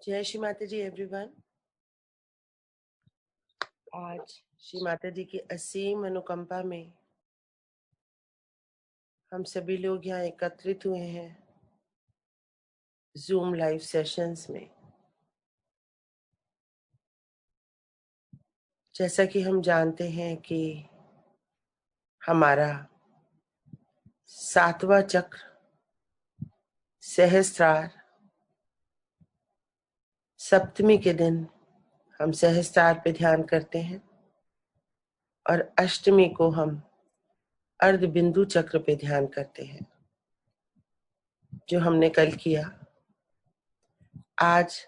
जय श्री माता जी एवरीवन। आज श्री माता जी की असीम अनुकंपा में हम सभी लोग यहाँ एकत्रित हुए हैं जूम लाइव सेशंस में। जैसा कि हम जानते हैं कि हमारा 7वां चक्र सहस्त्रार, सप्तमी के दिन हम सहस्त्रार पे ध्यान करते हैं और अष्टमी को हम अर्ध बिंदु चक्र पे ध्यान करते हैं, जो हमने कल किया। आज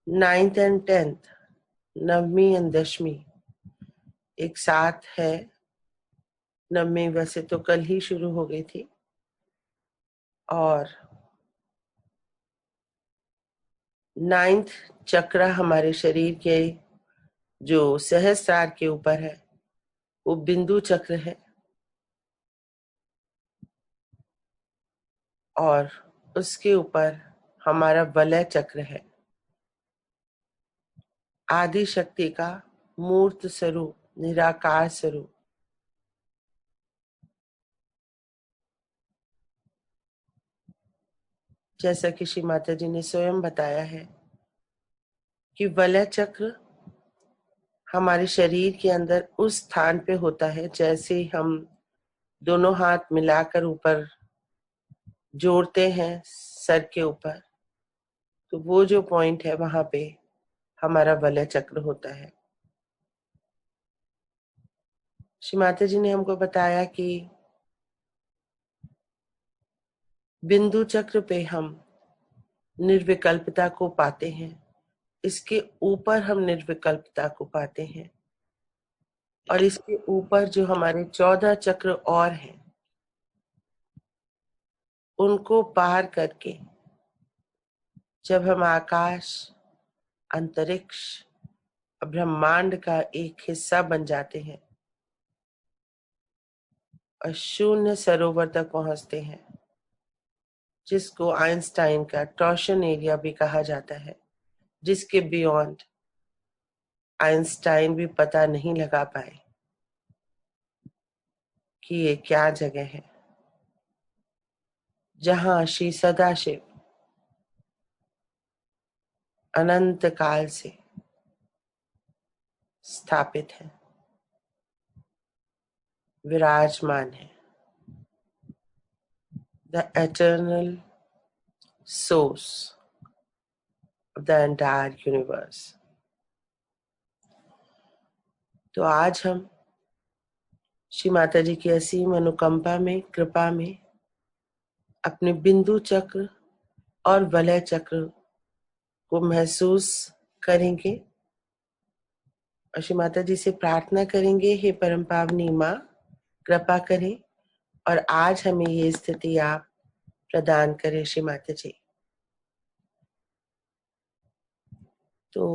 9th and 10th, Navami and दशमी एक साथ है। नवमी वैसे तो कल ही शुरू हो गई थी और 9th चक्र हमारे शरीर के जो सहस्त्रार के ऊपर है वो बिंदु चक्र है और उसके ऊपर हमारा वलय चक्र है, आदि शक्ति का मूर्त स्वरूप, निराकार स्वरूप। जैसा कि श्री माता जी ने स्वयं बताया है कि वलय चक्र हमारे शरीर के अंदर उस स्थान पे होता है, जैसे हम दोनों हाथ मिलाकर ऊपर जोड़ते हैं सर के ऊपर, तो वो जो पॉइंट है वहां पे हमारा वलय चक्र होता है। श्री माता जी ने हमको बताया कि बिंदु चक्र पे हम निर्विकल्पता को पाते हैं, इसके ऊपर हम निर्विकल्पता को पाते हैं और इसके ऊपर जो हमारे 14 चक्र और हैं उनको पार करके जब हम आकाश, अंतरिक्ष, ब्रह्मांड का एक हिस्सा बन जाते हैं और शून्य सरोवर तक पहुंचते हैं, जिसको आइंस्टाइन का टॉर्शन एरिया भी कहा जाता है, जिसके बियॉन्ड आइंस्टाइन भी पता नहीं लगा पाए कि ये क्या जगह है, जहां श्री सदाशिव अनंत काल से स्थापित है, विराजमान है, the eternal source of the entire universe. तो आज हम श्री माता जी की असीम अनुकंपा में, कृपा में अपने बिंदु चक्र और वलय चक्र को महसूस करेंगे और श्री माता जी से प्रार्थना करेंगे, हे परम पावनी माँ कृपा करें और आज हमें ये स्थिति आप प्रदान करें श्री माता जी। तो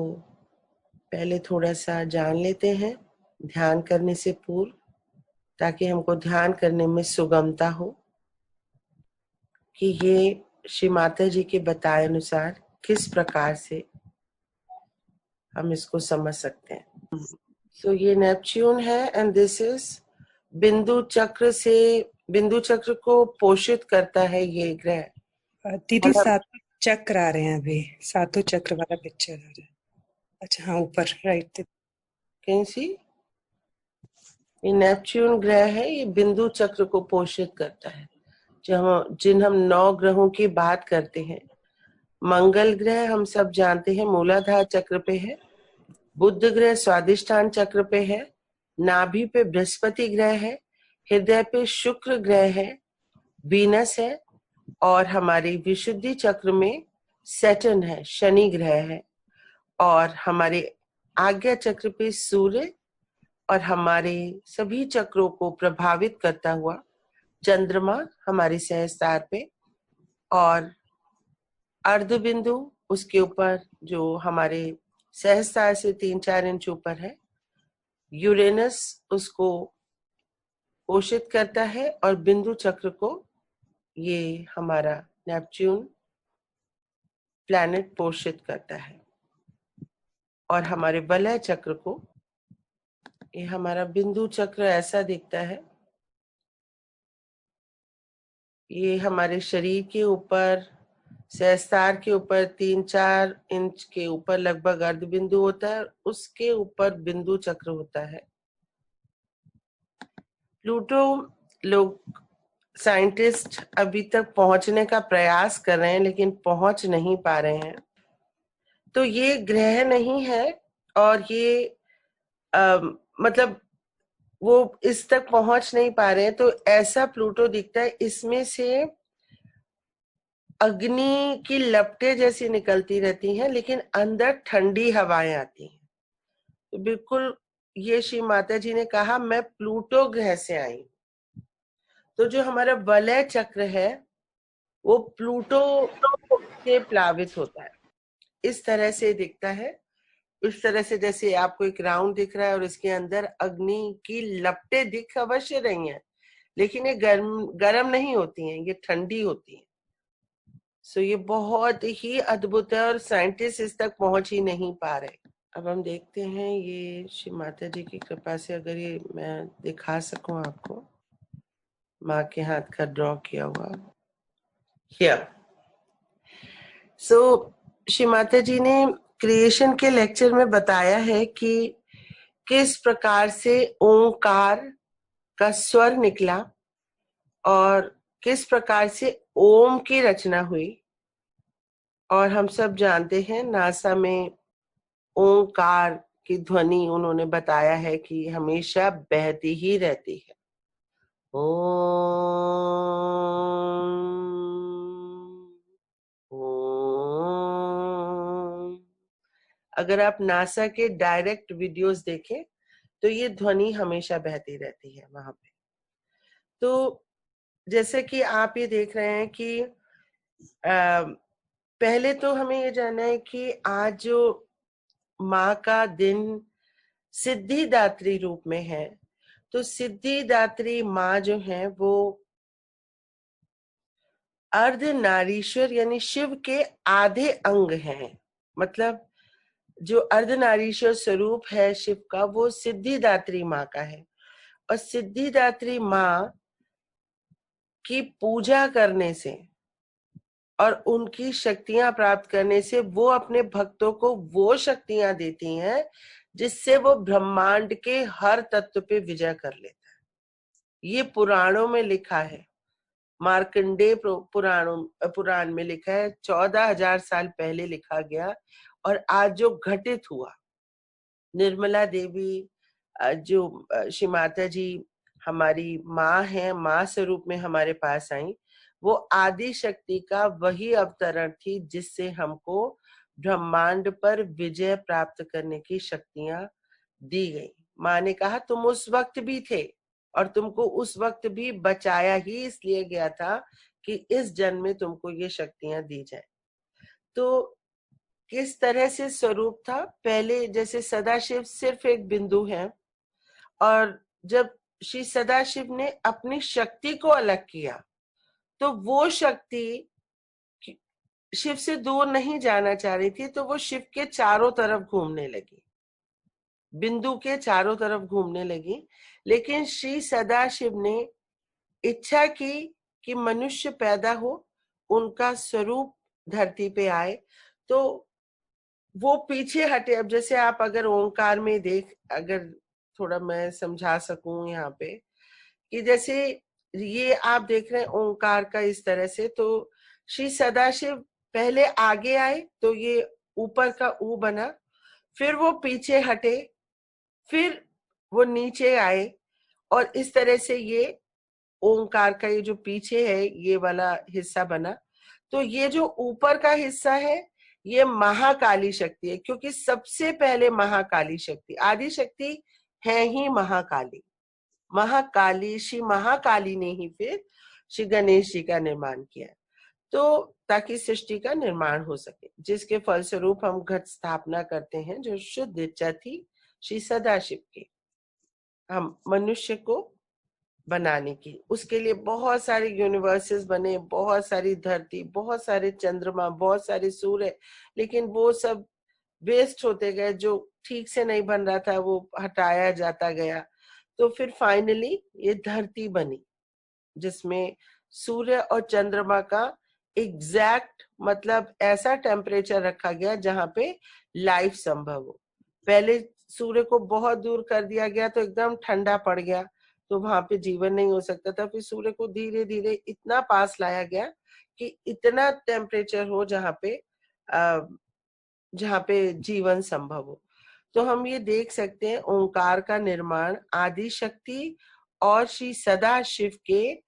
पहले थोड़ा सा जान लेते हैं ध्यान करने से पूर्व, ताकि हमको ध्यान करने में सुगमता हो कि ये श्री माता जी के बताए अनुसार किस प्रकार से हम इसको समझ सकते हैं। सो ये नेपच्यून है एंड दिस इज बिंदु चक्र से, बिंदु चक्र को पोषित करता है ये ग्रह। दीदी 7 चक्र आ रहे हैं, अभी 7 चक्र वाला पिक्चर आ रहा है। अच्छा हाँ, ऊपर राइट। कहीं सी ये नेपच्यून ग्रह है, ये बिंदु चक्र को पोषित करता है। जिन हम 9 ग्रहों की बात करते हैं, मंगल ग्रह हम सब जानते हैं मूलाधार चक्र पे है, बुध ग्रह स्वादिष्ठान चक्र पे है, नाभि पे बृहस्पति ग्रह है, हृदय पे शुक्र ग्रह है, वीनस है और हमारी विशुद्धि चक्र में सैटर्न है, शनि ग्रह है और हमारे आज्ञा चक्र पे सूर्य और हमारे सभी चक्रों को प्रभावित करता हुआ चंद्रमा हमारे सहस्त्रार पे और अर्ध बिंदु उसके ऊपर जो हमारे सहस्त्रार से 3-4 इंच ऊपर है, यूरेनस उसको पोषित करता है और बिंदु चक्र को ये हमारा नेपच्यून प्लैनेट पोषित करता है। और हमारे वलय चक्र को, ये हमारा बिंदु चक्र ऐसा दिखता है। ये हमारे शरीर के ऊपर, सहस्त्रार के ऊपर 3-4 इंच के ऊपर लगभग अर्ध बिंदु होता है, उसके ऊपर बिंदु चक्र होता है। प्लूटो लोग साइंटिस्ट अभी तक पहुंचने का प्रयास कर रहे हैं, लेकिन पहुंच नहीं पा रहे हैं। तो ये ग्रह नहीं है, और ये मतलब वो इस तक पहुंच नहीं पा रहे हैं। तो ऐसा प्लूटो दिखता है, इसमें से अग्नि की लपटें जैसी निकलती रहती हैं, लेकिन अंदर ठंडी हवाएं आती हैं। तो बिल्कुल ये श्री माता जी ने कहा, मैं प्लूटो ग्रह से आई। तो जो हमारा वलय चक्र है वो प्लूटो से प्लावित होता है। इस तरह से दिखता है। इस तरह से जैसे आपको एक राउंड दिख रहा है और इसके अंदर अग्नि की लपटें दिख अवश्य रही हैं, लेकिन ये गर्म नहीं होती हैं, ये ठंडी होती हैं। सो ये बहुत ही अद्भुत है, और साइंटिस्ट इस तक पहुंच ही नहीं पा रहे। अब हम देखते हैं, ये श्री माता जी की कृपा से अगर ये मैं दिखा सकूं आपको, माँ के हाथ का ड्रॉ किया हुआ। हियर सो श्री माता जी ने क्रिएशन के लेक्चर में बताया है कि किस प्रकार से ओंकार का स्वर निकला और किस प्रकार से ओम की रचना हुई। और हम सब जानते हैं नासा में ओंकार की ध्वनि उन्होंने बताया है कि हमेशा बहती ही रहती है। ओम। अगर आप नासा के डायरेक्ट वीडियोस देखें तो ये ध्वनि हमेशा बहती रहती है वहां पे। तो जैसे कि आप ये देख रहे हैं कि पहले तो हमें ये जानना है कि आज जो माँ का दिन सिद्धिदात्री रूप में है, तो सिद्धिदात्री माँ जो है वो अर्धनारीश्वर यानी शिव के आधे अंग हैं। मतलब जो अर्धनारीश्वर स्वरूप है शिव का, वो सिद्धिदात्री माँ का है। और सिद्धिदात्री माँ की पूजा करने से और उनकी शक्तियां प्राप्त करने से वो अपने भक्तों को वो शक्तियां देती हैं जिससे वो ब्रह्मांड के हर तत्व पे विजय कर लेता है। ये पुराणों में लिखा है, मार्कंडेय पुराण में लिखा है, 14,000 साल पहले लिखा गया। और आज जो घटित हुआ, निर्मला देवी जो श्री माता जी हमारी माँ है, माँ स्वरूप में हमारे पास आई, वो आदि शक्ति का वही अवतरण थी जिससे हमको ब्रह्मांड पर विजय प्राप्त करने की शक्तियां दी गई। माँ ने कहा तुम उस वक्त भी थे और तुमको उस वक्त भी बचाया ही इसलिए गया था कि इस जन्म में तुमको ये शक्तियां दी जाए। तो किस तरह से स्वरूप था, पहले जैसे सदाशिव सिर्फ एक बिंदु है, और जब श्री सदाशिव ने अपनी शक्ति को अलग किया तो वो शक्ति शिव से दूर नहीं जाना चाह रही थी, तो वो शिव के चारों तरफ घूमने लगी, बिंदु के चारों तरफ घूमने लगी। लेकिन श्री सदाशिव ने इच्छा की कि मनुष्य पैदा हो, उनका स्वरूप धरती पे आए, तो वो पीछे हटे। अब जैसे आप अगर ओंकार में अगर थोड़ा मैं समझा सकूं यहाँ पे, कि जैसे ये आप देख रहे हैं ओंकार का इस तरह से, तो श्री सदाशिव पहले आगे आए तो ये ऊपर का ऊ बना, फिर वो पीछे हटे, फिर वो नीचे आए, और इस तरह से ये ओंकार का ये जो पीछे है ये वाला हिस्सा बना। तो ये जो ऊपर का हिस्सा है ये महाकाली शक्ति है, क्योंकि सबसे पहले महाकाली शक्ति, आदि शक्ति है ही महाकाली। महाकाली, श्री महाकाली ने ही फिर श्री गणेश जी का निर्माण किया, तो ताकि सृष्टि का निर्माण हो सके, जिसके फलस्वरूप हम घट स्थापना करते हैं जो शुद्ध इच्छा थी श्री सदाशिव की। हम मनुष्य को बनाने की। उसके लिए बहुत सारे यूनिवर्सेस बने, बहुत सारी धरती, बहुत सारे चंद्रमा, बहुत सारे सूर्य, लेकिन वो सब वेस्ट होते गए। जो ठीक से नहीं बन रहा था वो हटाया जाता गया। तो फिर फाइनली ये धरती बनी, जिसमें सूर्य और चंद्रमा का एग्जैक्ट मतलब ऐसा टेम्परेचर रखा गया जहां पे लाइफ संभव हो। पहले सूर्य को बहुत दूर कर दिया गया तो एकदम ठंडा पड़ गया, तो वहां पे जीवन नहीं हो सकता था। फिर सूर्य को धीरे धीरे इतना पास लाया गया कि इतना टेम्परेचर हो जहाँ पे जीवन संभव हो। तो हम ये देख सकते हैं ओंकार का निर्माण आदि शक्ति और श्री सदा शिव के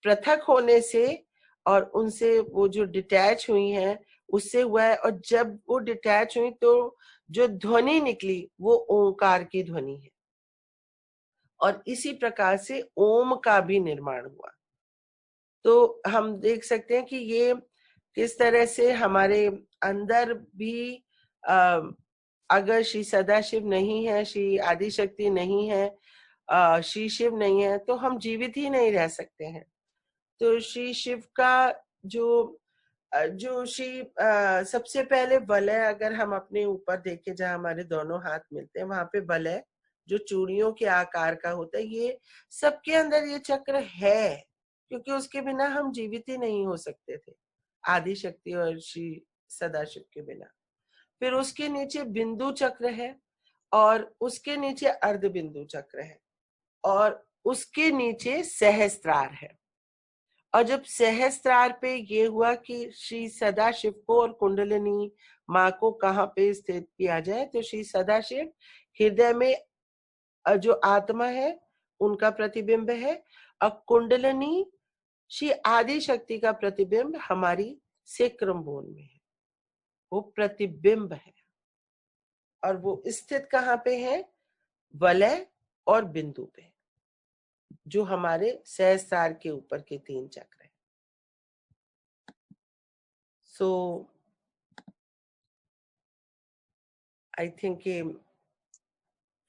पृथक होने से और उनसे वो जो डिटैच हुई हैं उससे हुआ है। और जब वो डिटैच हुई तो जो ध्वनि निकली वो ओंकार की ध्वनि है। और इसी प्रकार से ओम का भी निर्माण हुआ। तो हम देख सकते हैं कि ये किस तरह से हमारे अंदर भी अगर श्री सदाशिव नहीं है, श्री आदि शक्ति नहीं है, श्री शिव नहीं है, तो हम जीवित ही नहीं रह सकते हैं। तो श्री शिव का जो जो श्री सबसे पहले वलय अगर हम अपने ऊपर देखें, जहां हमारे दोनों हाथ मिलते हैं वहां पे वलय जो चूड़ियों के आकार का होता है, ये सबके अंदर ये चक्र है, क्योंकि उसके बिना हम जीवित ही नहीं हो सकते थे, आदि शक्ति और श्री सदाशिव के बिना। फिर उसके नीचे बिंदु चक्र है, और उसके नीचे अर्ध बिंदु चक्र है, और उसके नीचे सहस्त्रार है। और जब सहस्त्रार पे ये हुआ कि श्री सदाशिव को और कुंडलिनी माँ को कहाँ पे स्थित किया जाए, तो श्री सदाशिव हृदय में जो आत्मा है उनका प्रतिबिंब है, और कुंडलिनी श्री आदि शक्ति का प्रतिबिंब हमारी सेक्रम बोन में है, वो प्रतिबिंब है। और वो स्थित कहाँ पे है? वलय और बिंदु पे, जो हमारे सहस्त्रार के ऊपर के 3 चक्र है। सो आई थिंक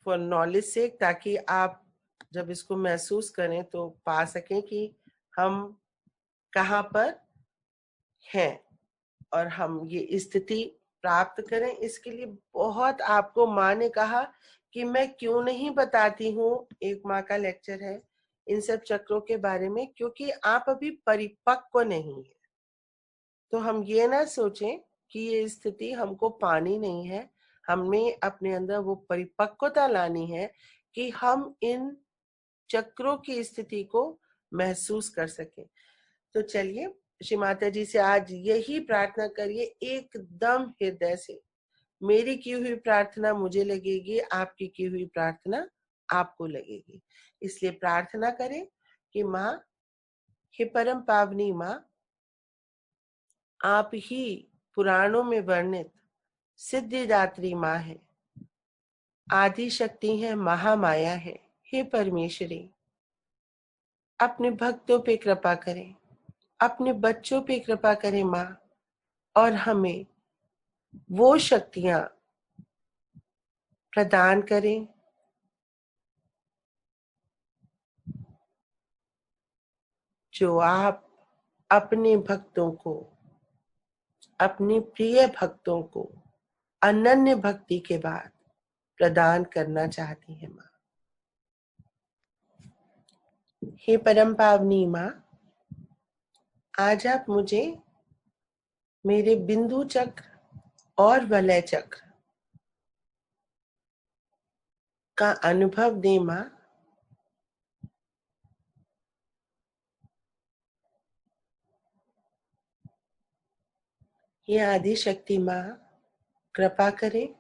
फॉर नॉलेज से, ताकि आप जब इसको महसूस करें तो पा सकें कि हम कहाँ पर हैं और हम ये स्थिति प्राप्त करें। इसके लिए बहुत आपको माँ ने कहा कि मैं क्यों नहीं बताती हूँ, एक माँ का लेक्चर है इन सब चक्रों के बारे में, क्योंकि आप अभी परिपक्व नहीं है। तो हम ये ना सोचें कि ये स्थिति हमको पानी नहीं है, हमें अपने अंदर वो परिपक्वता लानी है कि हम इन चक्रों की स्थिति को महसूस कर सकें। तो चलिए श्री माता जी से आज यही प्रार्थना करिए एकदम हृदय से। मेरी की हुई प्रार्थना मुझे लगेगी, आपकी की हुई प्रार्थना आपको लगेगी। इसलिए प्रार्थना करें कि माँ, हे परम पावनी माँ, आप ही पुराणों में वर्णित सिद्धिदात्री माँ है, आदि शक्ति है, महामाया है। हे परमेश्वरी, अपने भक्तों पे कृपा करें, अपने बच्चों पे कृपा करें माँ, और हमें वो शक्तियां प्रदान करें जो आप अपने भक्तों को, अपने प्रिय भक्तों को अनन्य भक्ति के बाद प्रदान करना चाहती है माँ। हे परम पावनी माँ, आज आप मुझे मेरे बिंदु चक्र और वलय चक्र का अनुभव दे माँ। ये आदि शक्ति माँ कृपा करें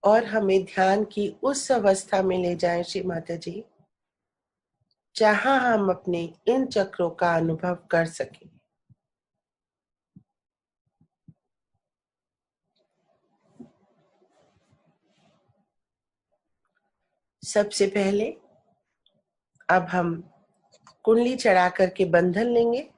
और हमें ध्यान की उस अवस्था में ले जाएं श्री माता जी, जहां हम अपने इन चक्रों का अनुभव कर सकें। सबसे पहले अब हम कुंडली चढ़ा करके बंधन लेंगे।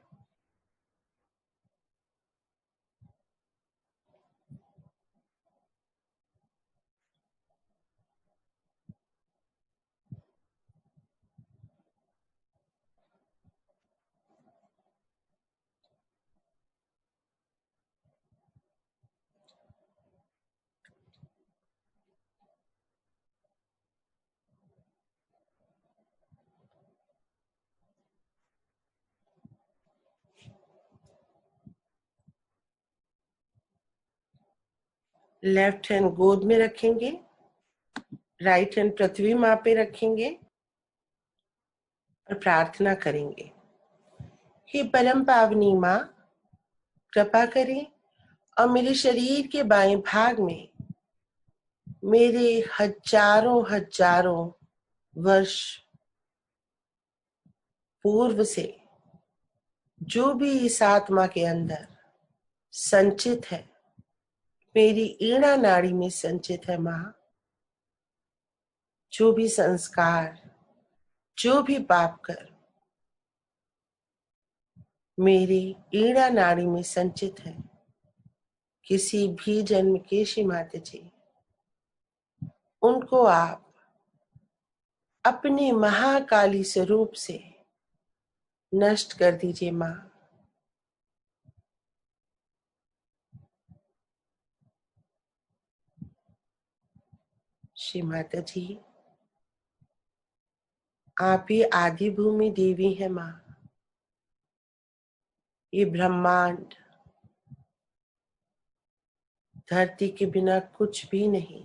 लेफ्ट हैंड गोद में रखेंगे, राइट हैंड पृथ्वी माँ पे रखेंगे और प्रार्थना करेंगे। हे परम पावनी माँ, कृपा करें और मेरे शरीर के बाएं भाग में मेरे हजारों हजारों वर्ष पूर्व से जो भी इस आत्मा के अंदर संचित है, मेरी ईड़ा नाड़ी में संचित है माँ, जो भी संस्कार, जो भी पाप कर मेरी ईड़ा नाड़ी में संचित है, किसी भी जन्म के श्री माता जी, उनको आप अपने महाकाली स्वरूप से नष्ट कर दीजिए माँ। श्री माता जी, आप ही आदि भूमि देवी है माँ। ये ब्रह्मांड धरती के बिना कुछ भी नहीं,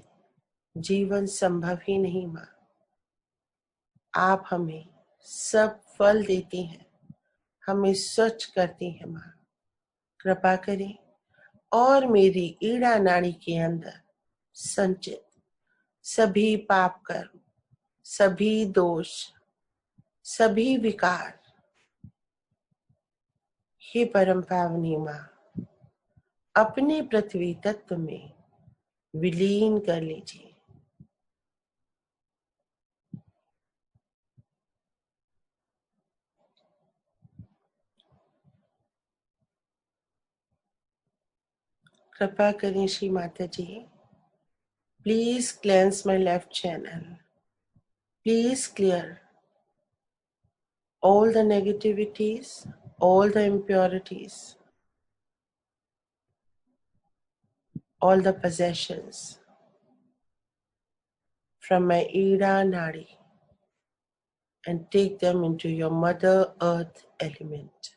जीवन संभव ही नहीं माँ। आप हमें सब फल देती हैं, हमें स्वच्छ करती हैं माँ। कृपा करें और मेरी ईड़ा नाड़ी के अंदर संचित सभी पाप कर्म, सभी दोष, सभी विकार, हे परम पावनी माँ, अपने पृथ्वी तत्व में विलीन कर लीजिए। कृपा करें Shri Mata ji, please cleanse my left channel, please clear all the negativities, all the impurities, all the possessions from my Ida Nadi and take them into your Mother Earth element.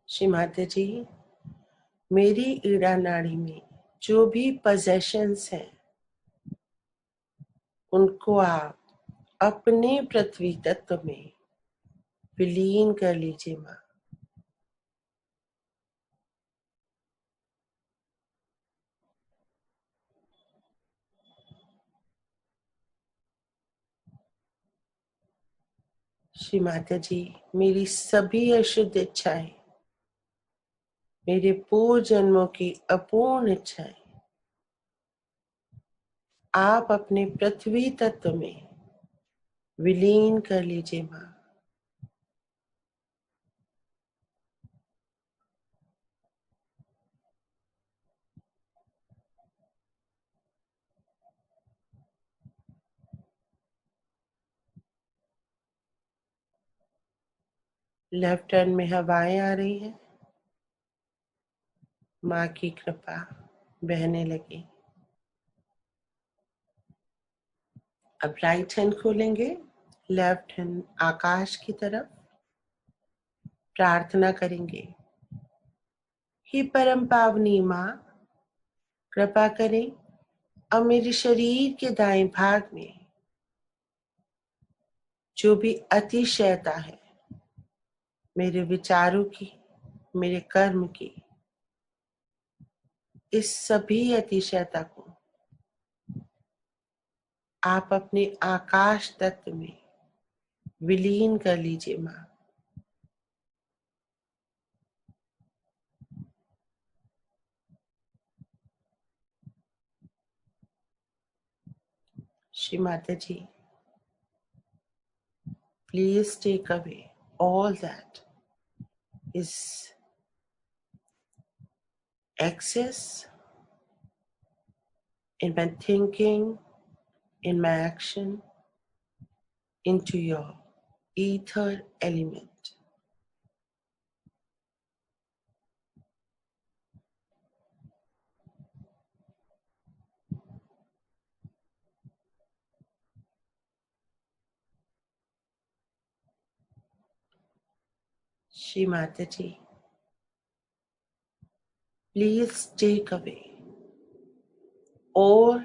Shri Mata जी, मेरी ईड़ा नाड़ी में जो भी possessions हैं, उनको आप अपने पृथ्वी तत्व में विलीन कर लीजिए माँ। श्री माता जी, मेरी सभी अशुद्ध इच्छाएं, मेरे पूर्व जन्मों की अपूर्ण इच्छाएं आप अपने पृथ्वी तत्व में विलीन कर लीजिए माँ। लेफ्ट हैंड में हवाएं आ रही हैं, माँ की कृपा बहने लगी। अब राइट हैंड खोलेंगे, लेफ्ट हैंड आकाश की तरफ प्रार्थना करेंगे। हे परम पावनी माँ, कृपा करें अब मेरे शरीर के दाएं भाग में जो भी अतिशयता है, मेरे विचारों की, मेरे कर्म की, इस सभी अतिशयता को आप अपने आकाश तत्व में विलीन कर लीजिए माँ। श्री माता जी, please take away all that is excess in my thinking, in my action, into your ether element. Shri Mata ji, please take away all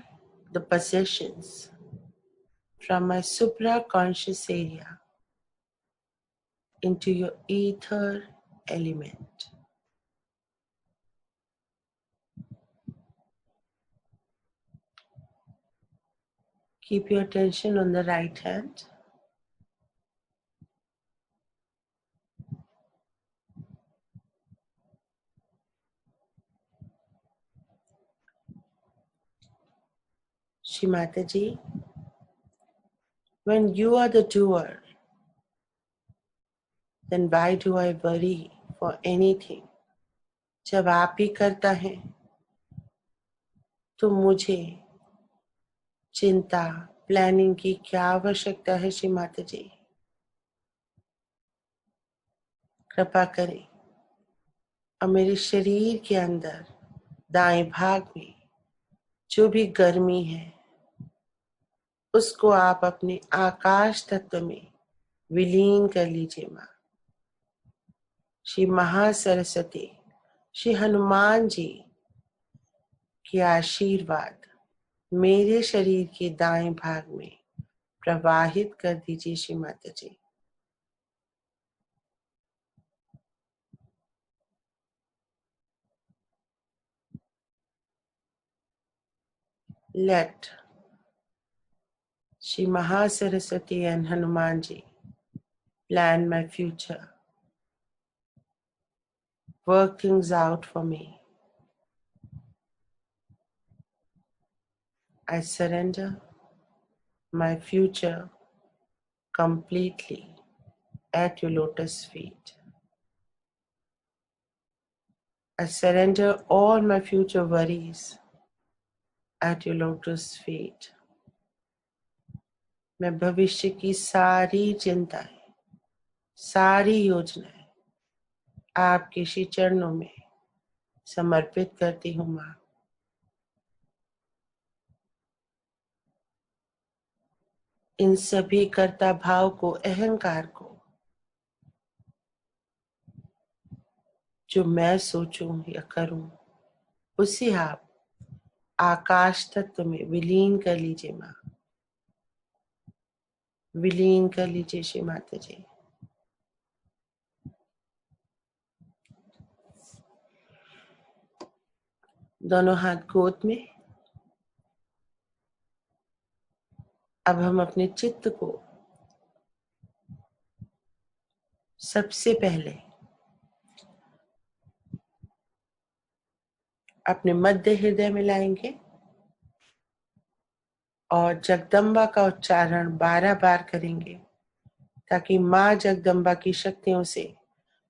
the possessions from my supra-conscious area into your ether element. Keep your attention on the right hand. Shri Mataji, when you are the doer, then why do I worry for anything? जब आप ही करता है तो मुझे चिंता planning की क्या आवश्यकता है? श्री माता जी, कृपा करें और मेरे शरीर के अंदर दाएं भाग में जो भी गर्मी है उसको आप अपने आकाश तत्व में विलीन कर लीजिए माँ। श्री महासरस्वती, श्री हनुमान जी के आशीर्वाद मेरे शरीर के दाएं भाग में प्रवाहित कर दीजिए श्री माता जी। Let Shri Mahasaraswati and Hanumanji plan my future, work things out for me. I surrender my future completely at your lotus feet. I surrender all my future worries at your lotus feet. मैं भविष्य की सारी चिंताएं, सारी योजनाएं आपके श्री चरणों में समर्पित करती हूँ माँ। इन सभी कर्ता भाव को, अहंकार को, जो मैं सोचूं या करूं, उसे आप आकाश तत्व में विलीन कर लीजिए माँ। विलीन कर लीजिए श्री माता जी। दोनों हाथ गोद में। अब हम अपने चित्त को सबसे पहले अपने मध्य हृदय में लाएंगे और जगदम्बा का उच्चारण 12 बार करेंगे ताकि माँ जगदम्बा की शक्तियों से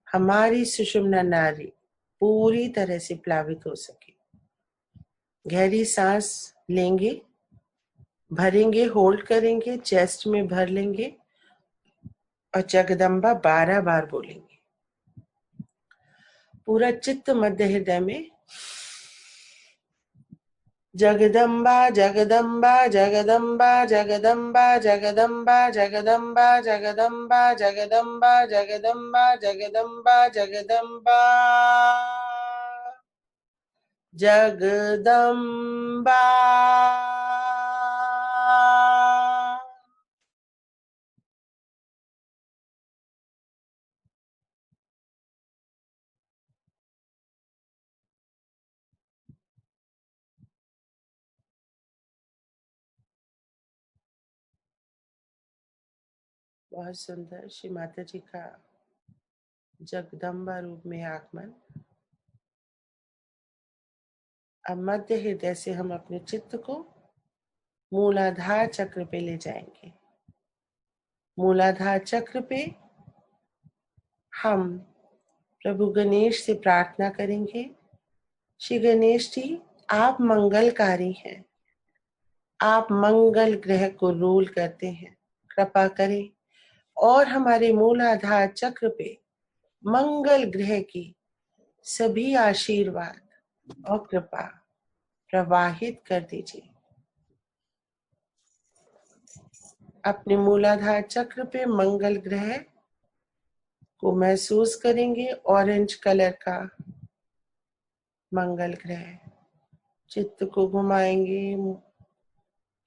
हमारी सुषुम्ना नाड़ी पूरी तरह से प्लावित हो सके। गहरी सांस लेंगे, भरेंगे, होल्ड करेंगे, चेस्ट में भर लेंगे और जगदम्बा 12 बार बोलेंगे। पूरा चित्त मध्य हृदय में जगदम्बा जगदम्बा जगदम्बा जगदम्बा जगदम्बा जगदम्बा जगदम्बा जगदम्बा जगदम्बा जगदम्बा जगदम्बा जगदम्बा। बहुत सुंदर श्री माता जी का जगदम्बा रूप में आगमन। अब मध्य हृदय से हम अपने चित्त को मूलाधार चक्र पे ले जाएंगे। मूलाधार चक्र पे हम प्रभु गणेश से प्रार्थना करेंगे। श्री गणेश जी, आप मंगलकारी हैं, आप मंगल ग्रह को रूल करते हैं, कृपा करें और हमारे मूलाधार चक्र पे मंगल ग्रह की सभी आशीर्वाद और कृपा प्रवाहित कर दीजिए। अपने मूलाधार चक्र पे मंगल ग्रह को महसूस करेंगे। ऑरेंज कलर का मंगल ग्रह, चित्त को घुमाएंगे,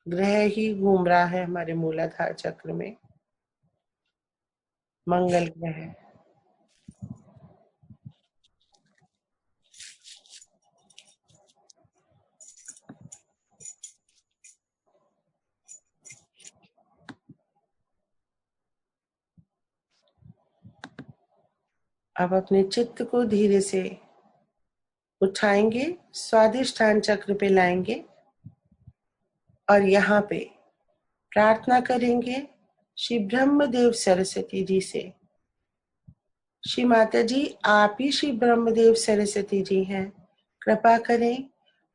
ग्रह ही घूम रहा है हमारे मूलाधार चक्र में, मंगल ग्रह। अब अपने चित्त को धीरे से उठाएंगे, स्वादिष्ठान चक्र पे लाएंगे और यहाँ पे प्रार्थना करेंगे श्री ब्रह्मदेव सरस्वती जी से। श्री माता जी, आप ही श्री ब्रह्मदेव सरस्वती जी हैं, कृपा करें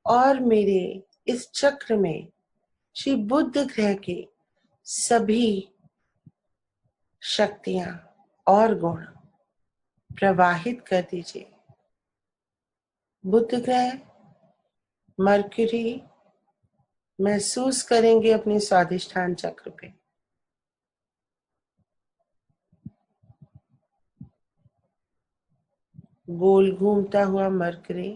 और मेरे इस चक्र में श्री बुध ग्रह के सभी शक्तियां और गुण प्रवाहित कर दीजिए। बुध ग्रह, मरकरी महसूस करेंगे अपने स्वादिष्ठान चक्र पे। गोल घूमता हुआ मरकरी,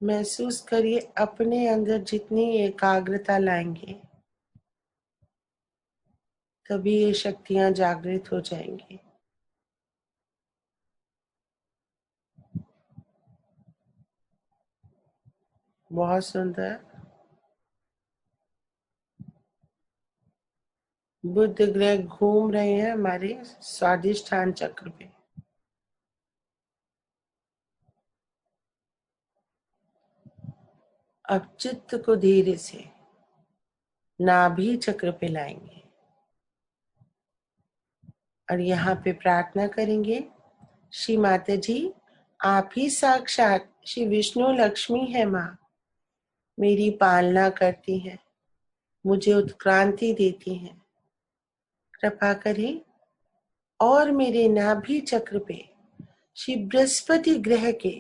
महसूस करिए अपने अंदर जितनी एकाग्रता लाएंगे तभी ये शक्तियां जागृत हो जाएंगी। बहुत सुंदर। बुध ग्रह घूम रहे हैं हमारे स्वादिष्ठान चक्र पे। अब चित्त को धीरे से नाभि चक्र पे लाएंगे और यहाँ पे प्रार्थना करेंगे, श्री माता जी, आप ही साक्षात श्री विष्णु लक्ष्मी है माँ, मेरी पालना करती हैं, मुझे उत्क्रांति देती हैं, कृपा करें और मेरे नाभि चक्र पे श्री बृहस्पति ग्रह के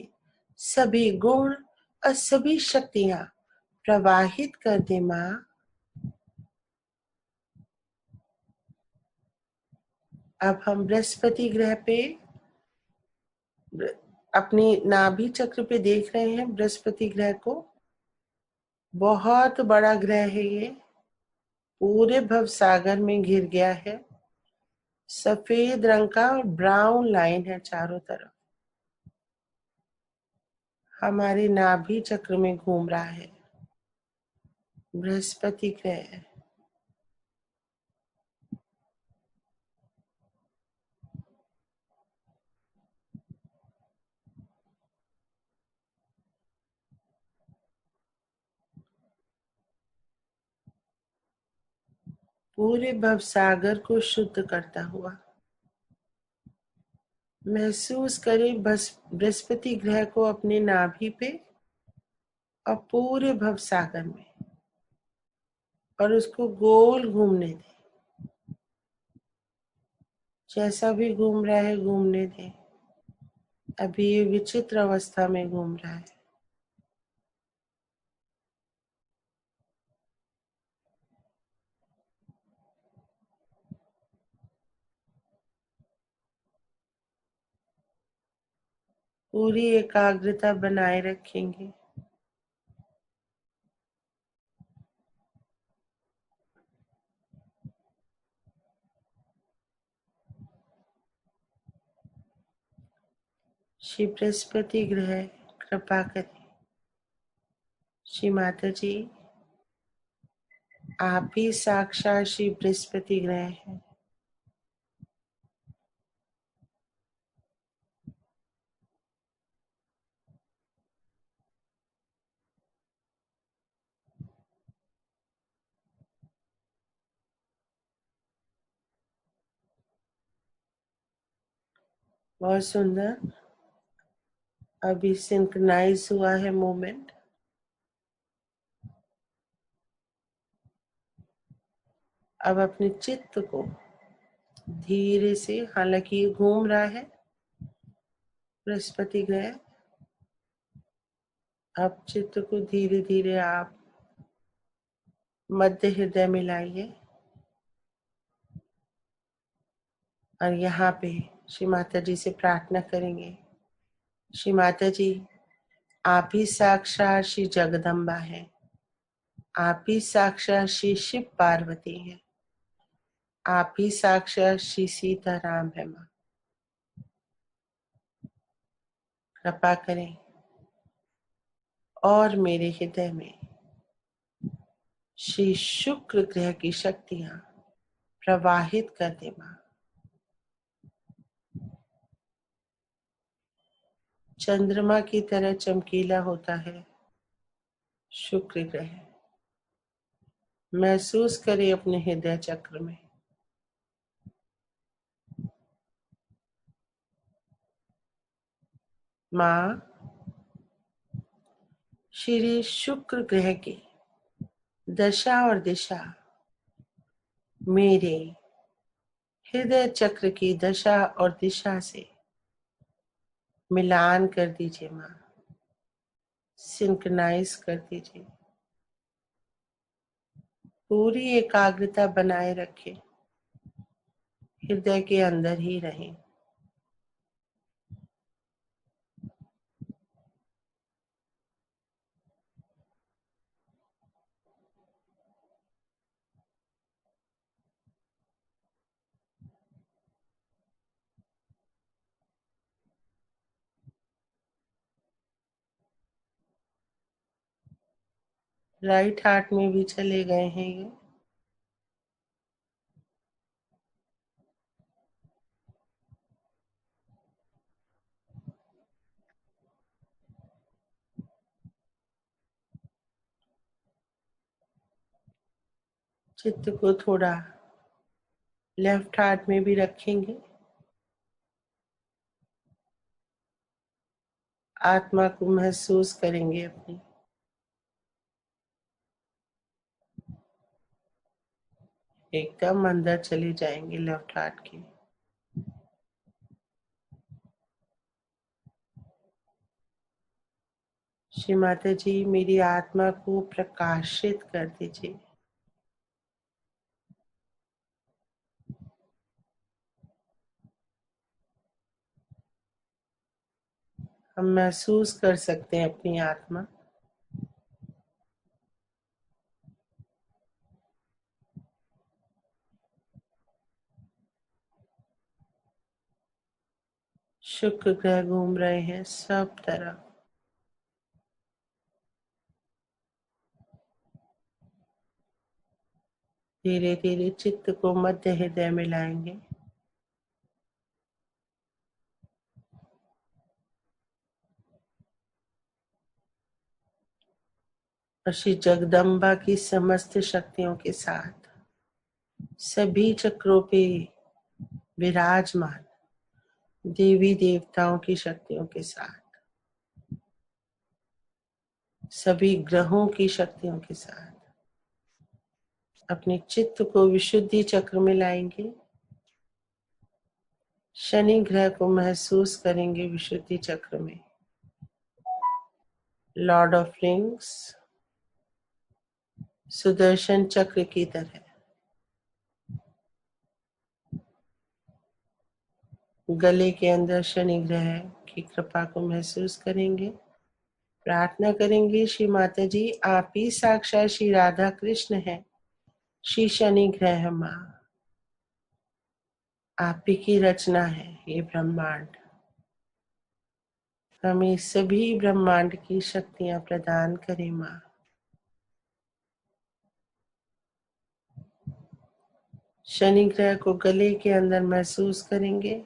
सभी गुण और सभी शक्तियां प्रवाहित कर दे माँ। अब हम बृहस्पति ग्रह पे अपनी नाभि चक्र पे देख रहे हैं बृहस्पति ग्रह को। बहुत बड़ा ग्रह है ये, पूरे भव सागर में घिर गया है। सफेद रंग का ब्राउन लाइन है चारों तरफ, हमारे नाभि चक्र में घूम रहा है बृहस्पति ग्रह। पूरे भव सागर को शुद्ध करता हुआ महसूस करें बस बृहस्पति ग्रह को अपने नाभि पे और पूरे भव सागर में, और उसको गोल घूमने दें। जैसा भी घूम रहा है घूमने दें। अभी ये विचित्र अवस्था में घूम रहा है। पूरी एकाग्रता बनाए रखेंगे। श्री बृहस्पति ग्रह कृपा करें। श्री माता जी, आप ही साक्षात श्री बृहस्पति ग्रह हैं। बहुत सुंदर। अभी सिंक्रोनाइज हुआ है मूवमेंट। अब अपने चित्त को धीरे से, हालांकि ये घूम रहा है बृहस्पति ग्रह, अब चित्त को धीरे धीरे आप मध्य हृदय में लाइए और यहाँ पे श्री माता जी से प्रार्थना करेंगे। श्री माता जी, आप ही साक्षात श्री जगदम्बा है, आप ही साक्षात श्री शिव पार्वती है, आप ही साक्षात श्री सीताराम है। माँ कृपा करें और मेरे हृदय में श्री शुक्र ग्रह की शक्तियां प्रवाहित कर दे। माँ चंद्रमा की तरह चमकीला होता है शुक्र ग्रह, महसूस करें अपने हृदय चक्र में। माँ श्री शुक्र ग्रह की दशा और दिशा मेरे हृदय चक्र की दशा और दिशा से मिलान कर दीजिए। माँ सिंक्रोनाइज कर दीजिए। पूरी एकाग्रता बनाए रखें, हृदय के अंदर ही रहें। राइट हार्ट में भी चले गए हैं ये। चित्त को थोड़ा लेफ्ट हार्ट में भी रखेंगे। आत्मा को महसूस करेंगे अपनी। एकदम अंदर चले जाएंगे लेफ्ट हार्ट के। श्री माता जी, मेरी आत्मा को प्रकाशित कर दीजिए। हम महसूस कर सकते हैं अपनी आत्मा। शुक्र ग्रह घूम रहे हैं सब तरफ। धीरे धीरे चित्त को मध्य हृदय में लाएंगे। और श्री जगदम्बा की समस्त शक्तियों के साथ सभी चक्रों पे विराजमान देवी देवताओं की शक्तियों के साथ, सभी ग्रहों की शक्तियों के साथ अपने चित्त को विशुद्धि चक्र में लाएंगे। शनि ग्रह को महसूस करेंगे विशुद्धि चक्र में, लॉर्ड ऑफ रिंग्स, सुदर्शन चक्र की तरह। गले के अंदर शनि ग्रह की कृपा को महसूस करेंगे। प्रार्थना करेंगे, श्री माता जी, आप ही साक्षात श्री राधा कृष्ण है, श्री शनि ग्रह माँ, आप ही की रचना है ये ब्रह्मांड। हमें सभी ब्रह्मांड की शक्तियां प्रदान करें माँ। शनि ग्रह को गले के अंदर महसूस करेंगे।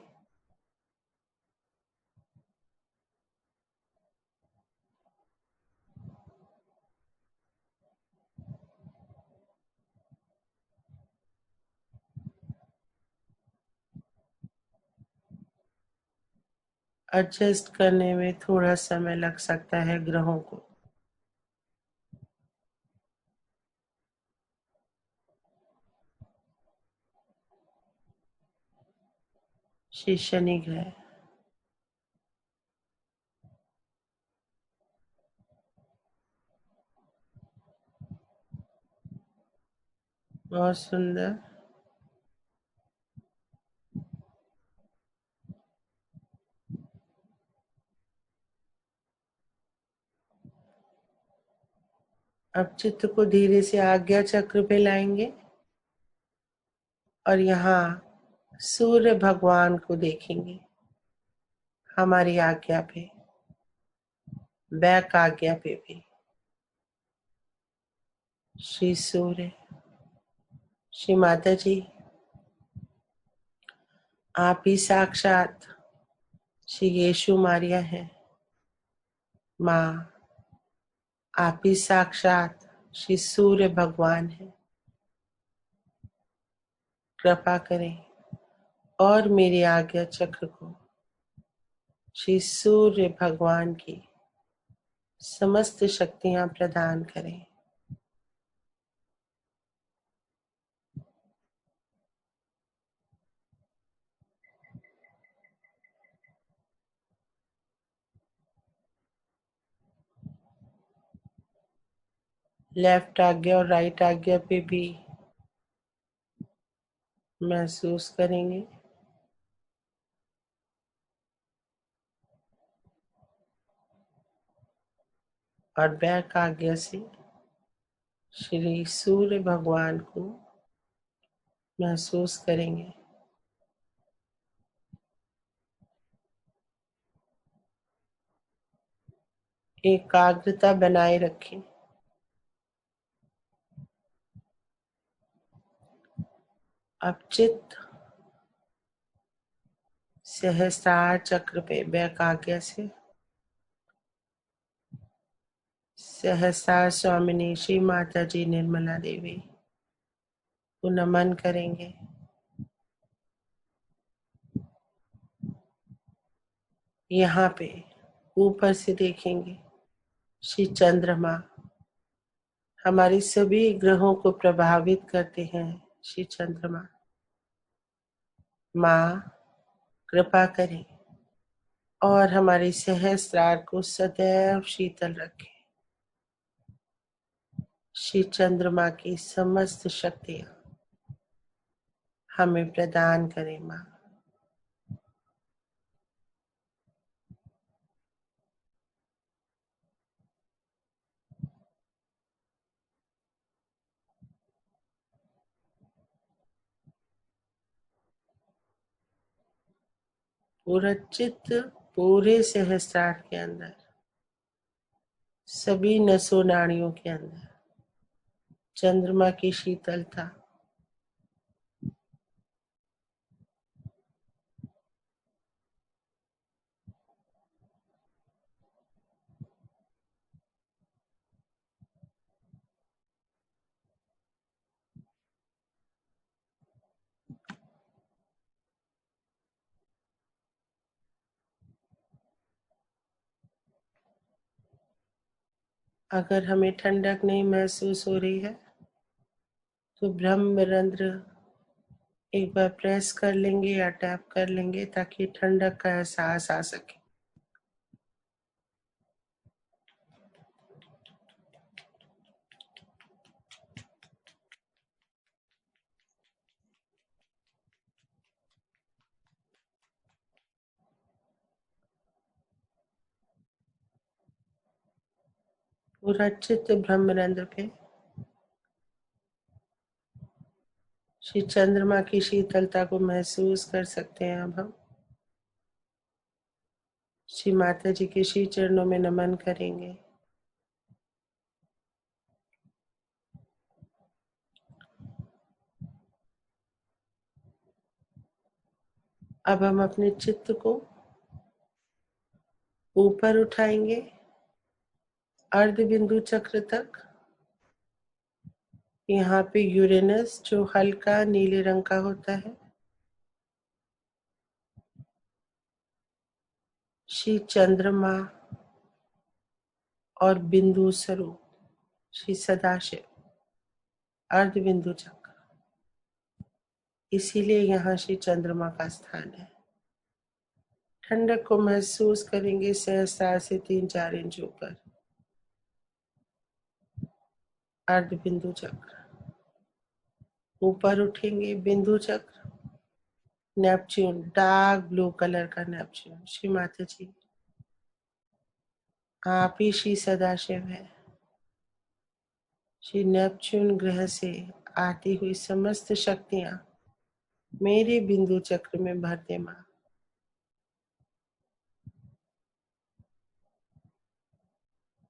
एडजस्ट करने में थोड़ा समय लग सकता है ग्रहों को। श्री शनि ग्रह बहुत सुंदर। अब चित्त को धीरे से आज्ञा चक्र पे लाएंगे और यहाँ सूर्य भगवान को देखेंगे। हमारी आज्ञा पे, बैक आज्ञा पे भी श्री सूर्य, श्री माता जी, आप ही साक्षात श्री यीशु मारिया हैं। माँ, आप ही साक्षात श्री सूर्य भगवान हैं। कृपा करें और मेरी आज्ञा चक्र को श्री सूर्य भगवान की समस्त शक्तियां प्रदान करें। लेफ्ट आज्ञा और राइट आज्ञा पे भी महसूस करेंगे। और बैक आज्ञा से श्री सूर्य भगवान को महसूस करेंगे। एकाग्रता बनाए रखें। अब चित्त सहस्त्रार चक्र पे बैक आज्ञा से सहस्त्रार स्वामिनी श्री माता जी निर्मला देवी को नमन करेंगे। यहाँ पे ऊपर से देखेंगे श्री चंद्रमा हमारी सभी ग्रहों को प्रभावित करते हैं। श्री चंद्रमा, माँ कृपा करें और हमारे सहस्त्रार को सदैव शीतल रखें। श्री चंद्रमा की समस्त शक्तियां हमें प्रदान करें। माँ, पूरा चित्त पूरे सहस्त्रार के अंदर, सभी नसों नाड़ियों के अंदर चंद्रमा की शीतलता अगर हमें ठंडक नहीं महसूस हो रही है तो ब्रह्मरंध्र एक बार प्रेस कर लेंगे या टैप कर लेंगे ताकि ठंडक का एहसास आ सके। पूरा चित्त ब्रह्मरंध्र पे श्री चंद्रमा की शीतलता को महसूस कर सकते हैं। अब हम श्री माता जी के श्री चरणों में नमन करेंगे। अब हम अपने चित्त को ऊपर उठाएंगे अर्ध बिंदु चक्र तक। यहाँ पे यूरेनस जो हल्का नीले रंग का होता है, श्री चंद्रमा और बिंदु स्वरूप श्री सदाशिव अर्ध बिंदु चक्र, इसीलिए यहाँ श्री चंद्रमा का स्थान है। ठंडक को महसूस करेंगे सहस्त्रार से 3-4 इंच ऊपर अर्ध बिंदु चक्र। ऊपर उठेंगे बिंदु चक्र, नेपच्यून, डार्क ब्लू कलर का नेपच्यून। श्री माता जी, आप ही श्री सदाशिव है। श्री नेपच्यून ग्रह से आती हुई समस्त शक्तियां मेरे बिंदु चक्र में भर दे मां।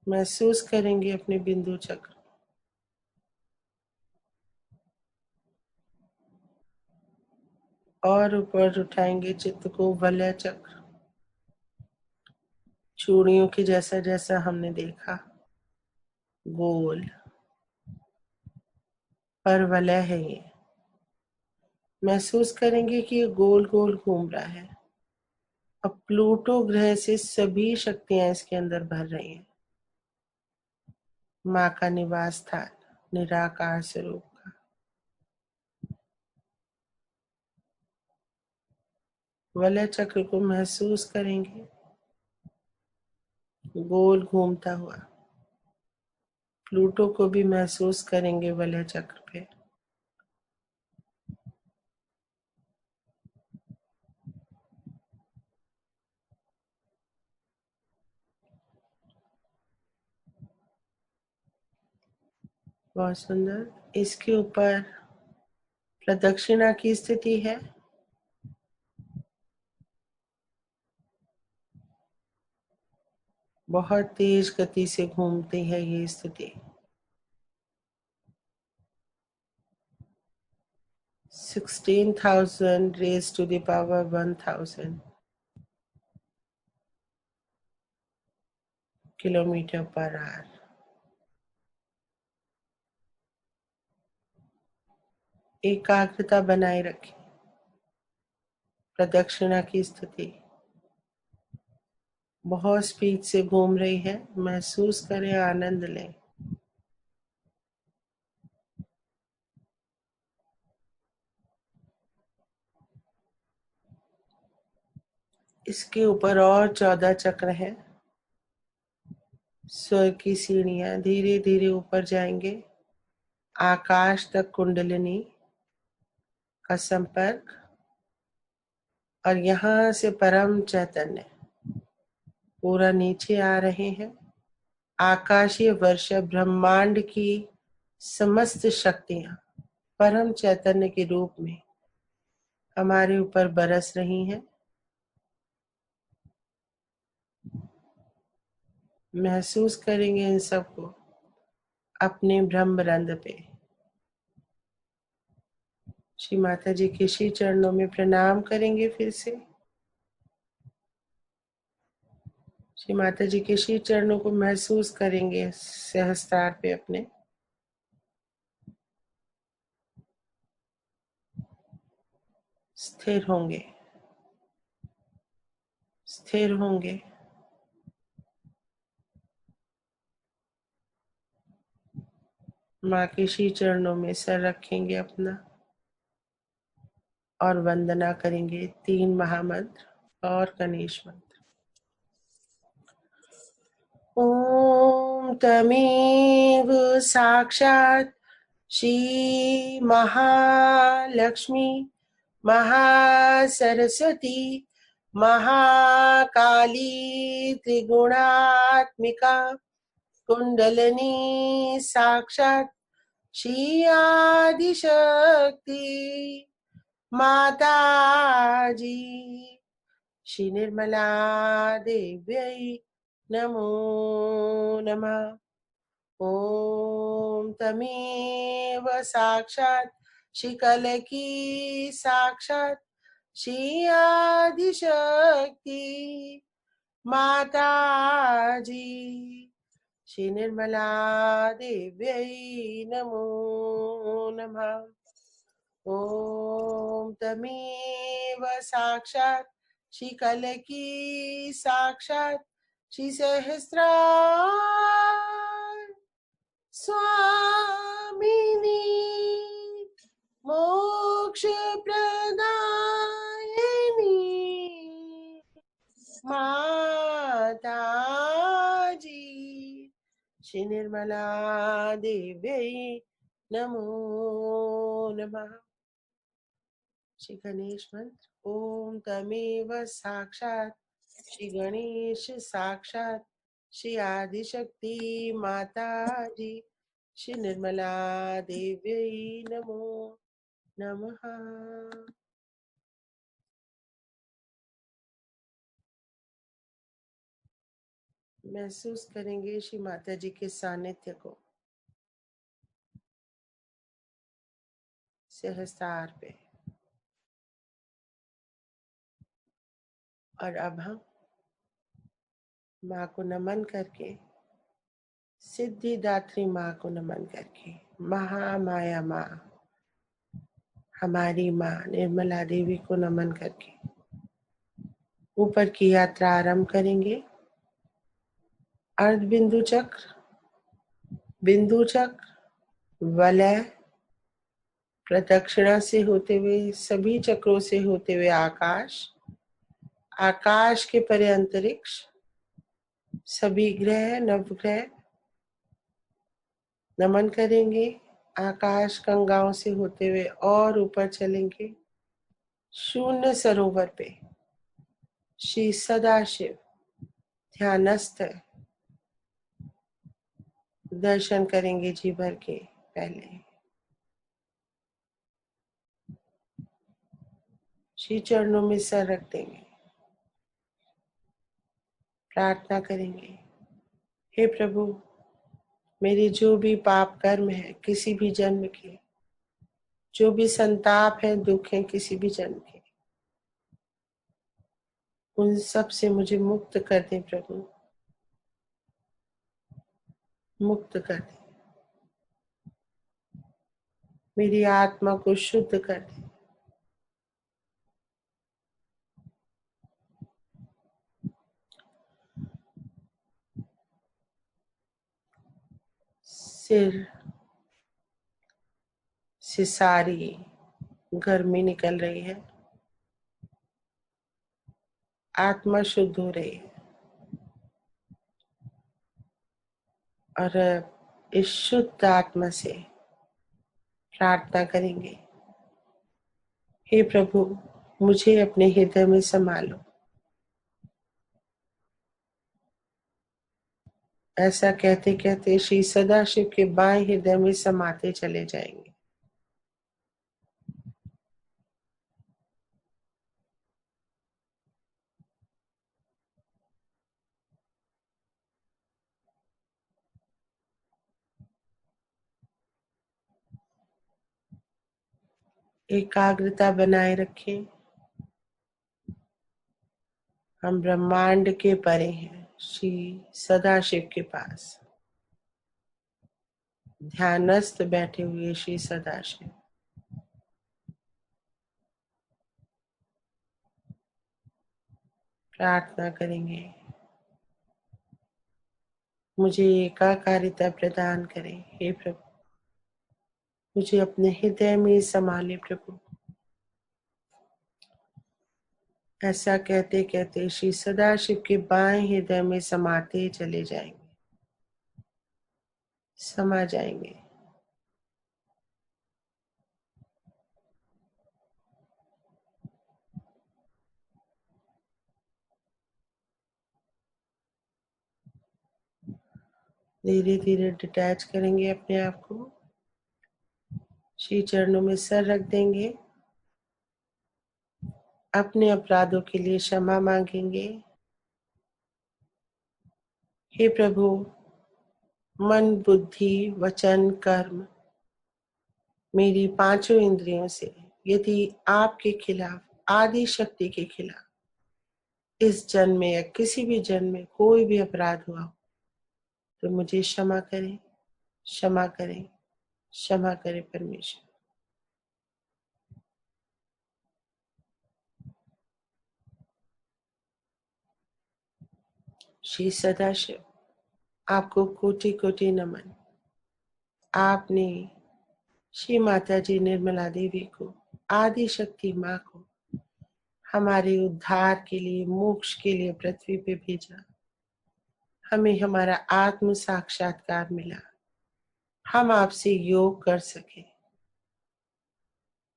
महसूस करेंगे अपने बिंदु चक्र, और ऊपर उठाएंगे चित्त को वलय चक्र, चूड़ियों के जैसा जैसा हमने देखा, गोल पर वलय है ये। महसूस करेंगे कि ये गोल गोल घूम रहा है। अब प्लूटो ग्रह से सभी शक्तियां इसके अंदर भर रही हैं। माँ का निवास स्थान, निराकार स्वरूप का। वलय चक्र को महसूस करेंगे गोल घूमता हुआ। प्लूटो को भी महसूस करेंगे वलय चक्र पे। बहुत सुंदर। इसके ऊपर प्रदक्षिणा की स्थिति है। बहुत तेज गति से घूमती है ये स्थिति। 16,000 raised to the power 1,000 kilometre per hour. एकाग्रता बनाए रखें। प्रदक्षिणा की स्थिति बहुत स्पीड से घूम रही है। महसूस करें, आनंद लें। इसके ऊपर और 14 चक्र हैं। स्वर्ग की सीढ़ियां धीरे धीरे ऊपर जाएंगे। आकाश तक कुंडलिनी का संपर्क, और यहाँ से परम चैतन्य पूरा नीचे आ रहे हैं। आकाशीय वर्ष ब्रह्मांड की समस्त शक्तियां परम चैतन्य के रूप में हमारे ऊपर बरस रही हैं। महसूस करेंगे इन सबको अपने ब्रह्मरंध्र पे। श्री माता जी के श्री चरणों में प्रणाम करेंगे फिर से। श्री माता जी के श्री चरणों को महसूस करेंगे सहस्त्रार पे अपने। स्थिर होंगे, स्थिर होंगे। माँ के श्री चरणों में सर रखेंगे अपना और वंदना करेंगे 3 महामंत्र और गणेश मंत्र। ओम तमेव साक्षात् श्री महालक्ष्मी महासरस्वती महाकाली त्रिगुणात्मिका कुंडलिनी साक्षात् श्री आदिशक्ति माता जी। श्री निर्मला देव्यै नमो नमः। ओम तमेव साक्षात् श्री कलकी साक्षात् श्री आदिशक्ति माता जी। श्री निर्मला देव्यै नमो नमः। ओम तमेव साक्षात् श्री कलकी साक्षात् श्री सहस्रार स्वामिनी मोक्ष प्रदायिनी माता जी। श्री निर्मला देव्यै नमो नमः। श्री गणेश मंत्र। ओम तमेव साक्षात् श्री गणेश साक्षात् श्री आदिशक्ति माता जी श्री निर्मला देव्यै नमो नमः। महसूस करेंगे श्री माता जी के सानिध्य को सहस्त्रार पे। और अब हम माँ को नमन करके, सिद्धिदात्री माँ को नमन करके, महामाया माँ, हमारी माँ निर्मला देवी को नमन करके ऊपर की यात्रा आरंभ करेंगे। अर्ध बिंदु चक्र, बिंदु चक्र, वलय, प्रदक्षिणा से होते हुए, सभी चक्रों से होते हुए आकाश, आकाश के परे अंतरिक्ष, सभी ग्रह नवग्रह नमन करेंगे। आकाश गंगाओं से होते हुए और ऊपर चलेंगे। शून्य सरोवर पे श्री सदाशिव ध्यानस्थ दर्शन करेंगे जी भर के। पहले श्री चरणों में सर रख देंगे, प्रार्थना करेंगे, हे प्रभु, मेरे जो भी पाप कर्म है किसी भी जन्म के, जो भी संताप है, दुख है किसी भी जन्म के, उन सब से मुझे मुक्त कर दे प्रभु, मुक्त कर दे, मेरी आत्मा को शुद्ध कर दे। सिर से सारी गर्मी निकल रही है, आत्मा शुद्ध हो रही है। और इस शुद्ध आत्मा से प्रार्थना करेंगे, हे प्रभु, मुझे अपने हृदय में संभालो। ऐसा कहते कहते श्री सदाशिव के बाएं हृदय में समाते चले जाएंगे। एकाग्रता बनाए रखें। हम ब्रह्मांड के परे हैं, श्री सदाशिव के पास ध्यानस्थ बैठे हुए श्री सदाशिव। प्रार्थना करेंगे, मुझे एकाकारिता प्रदान करें हे प्रभु, मुझे अपने हृदय में संभाले प्रभु। ऐसा कहते कहते श्री सदाशिव के बाएं हृदय में समाते चले जाएंगे, समा जाएंगे। धीरे धीरे डिटैच करेंगे अपने आप को, श्री चरणों में सर रख देंगे, अपने अपराधों के लिए क्षमा मांगेंगे। हे प्रभु, मन बुद्धि वचन कर्म, मेरी पांचों इंद्रियों से यदि आपके खिलाफ, आदि शक्ति के खिलाफ इस जन्म में या किसी भी जन्म में कोई भी अपराध हुआ हो तो मुझे क्षमा करें, क्षमा करें, क्षमा करें परमेश्वर। श्री सदाशिव, आपको कोटि कोटि नमन। आपने श्री माता जी निर्मला देवी को, आदि शक्ति माँ को हमारे उद्धार के लिए, मोक्ष के लिए पृथ्वी पे भेजा। हमें हमारा आत्म साक्षात्कार मिला। हम आपसे योग कर सके,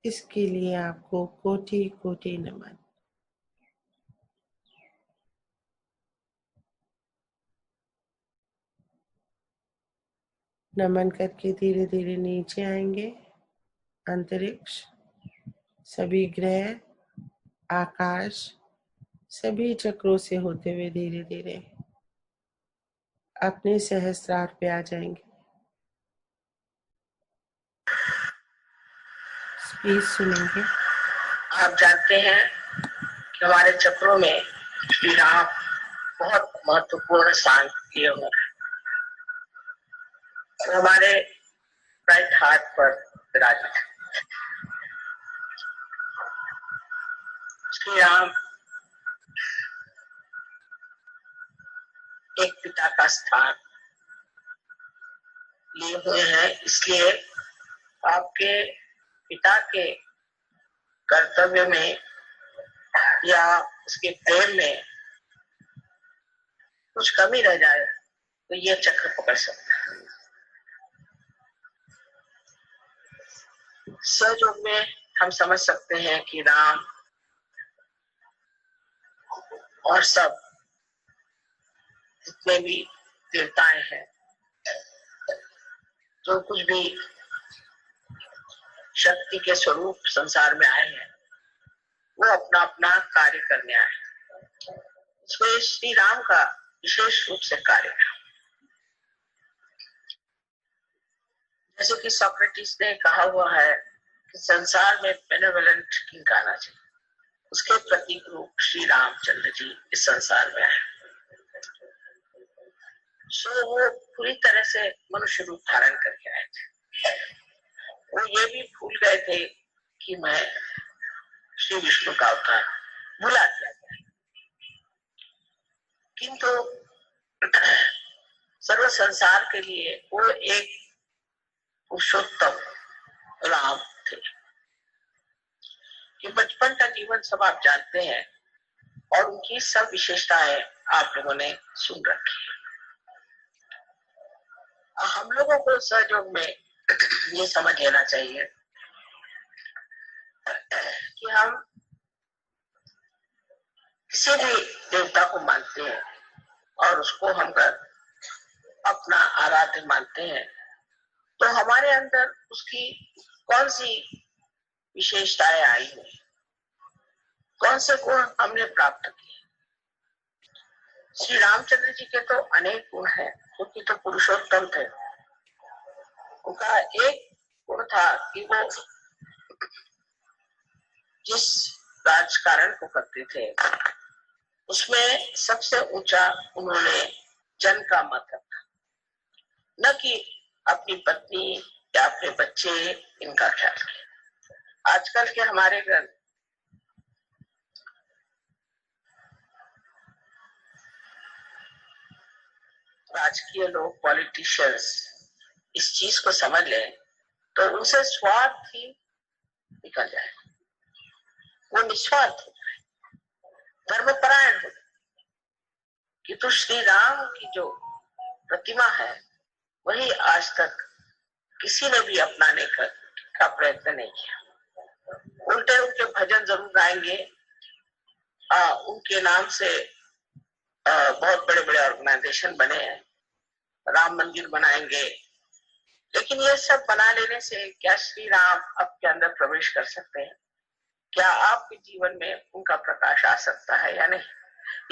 इसके लिए आपको कोटि कोटि नमन। नमन करके धीरे धीरे नीचे आएंगे। अंतरिक्ष, सभी ग्रह, आकाश, सभी चक्रों से होते हुए धीरे धीरे अपने सहस्त्रार पे आ जाएंगे। स्पीच सुनेंगे। आप जानते हैं कि हमारे चक्रों में श्री राम बहुत महत्वपूर्ण स्थान लिए हुए हैं। हमारे राइट हाथ पर विराजित श्री राम एक पिता का स्थान लिए हुए हैं, इसलिए आपके पिता के कर्तव्य में या उसके प्रेम में कुछ कमी रह जाए तो ये चक्र पकड़ सकता है। सहयोग में हम समझ सकते हैं कि राम और सब जितने भी देवताएं हैं, जो कुछ भी शक्ति के स्वरूप संसार में आए हैं, वो अपना अपना कार्य करने आए हैं। इसमें श्री राम का विशेष रूप से कार्य है। जैसे कि सोक्रेटिस ने कहा हुआ है कि संसार में बेनेवोलेंट किंग आना चाहिए, उसके प्रतीक रूप श्री रामचंद्र जी इस संसार में आए। सो वो पूरी तरह से मनुष्य रूप धारण करके आए थे। वो ये भी भूल गए थे कि मैं श्री विष्णु का अवतार, भुला दिया गया। किंतु सर्व संसार के लिए वो एक पुरुषोत्तम राम थे। कि बचपन का जीवन सब आप जानते हैं और उनकी सब विशेषताएं आप लोगों ने सुन रखी है। हम लोगों को सहयोग में ये समझ लेना चाहिए कि हम किसी भी देवता को मानते हैं और उसको हम अपना आराध्य मानते हैं, तो हमारे अंदर उसकी कौन सी विशेषताएं आई हैं, कौन से गुण हमने प्राप्त किए। श्री रामचंद्र जी के तो अनेक गुण हैं, क्योंकि तो पुरुषोत्तम थे। उनका एक गुण था कि वो जिस राजकारण को करते थे उसमें सबसे ऊंचा उन्होंने जन का मत रखा, न कि अपनी पत्नी या अपने बच्चे इनका ख्याल किया। आजकल के हमारे घर राजकीय लोग, पॉलिटिशियंस इस चीज को समझ लें तो उनसे स्वार्थ ही निकल जाए, वो निस्वार्थ हो जाए, धर्मपरायण हो जाए। कि तो श्री राम की जो प्रतिमा है वही आज तक किसी ने भी अपनाने का प्रयत्न नहीं किया। उल्टे उनके भजन जरूर गाएंगे, उनके नाम से बहुत बड़े बड़े ऑर्गेनाइजेशन बने हैं, राम मंदिर बनाएंगे, लेकिन ये सब बना लेने से क्या श्री राम आपके अंदर प्रवेश कर सकते हैं? क्या आपके जीवन में उनका प्रकाश आ सकता है या नहीं?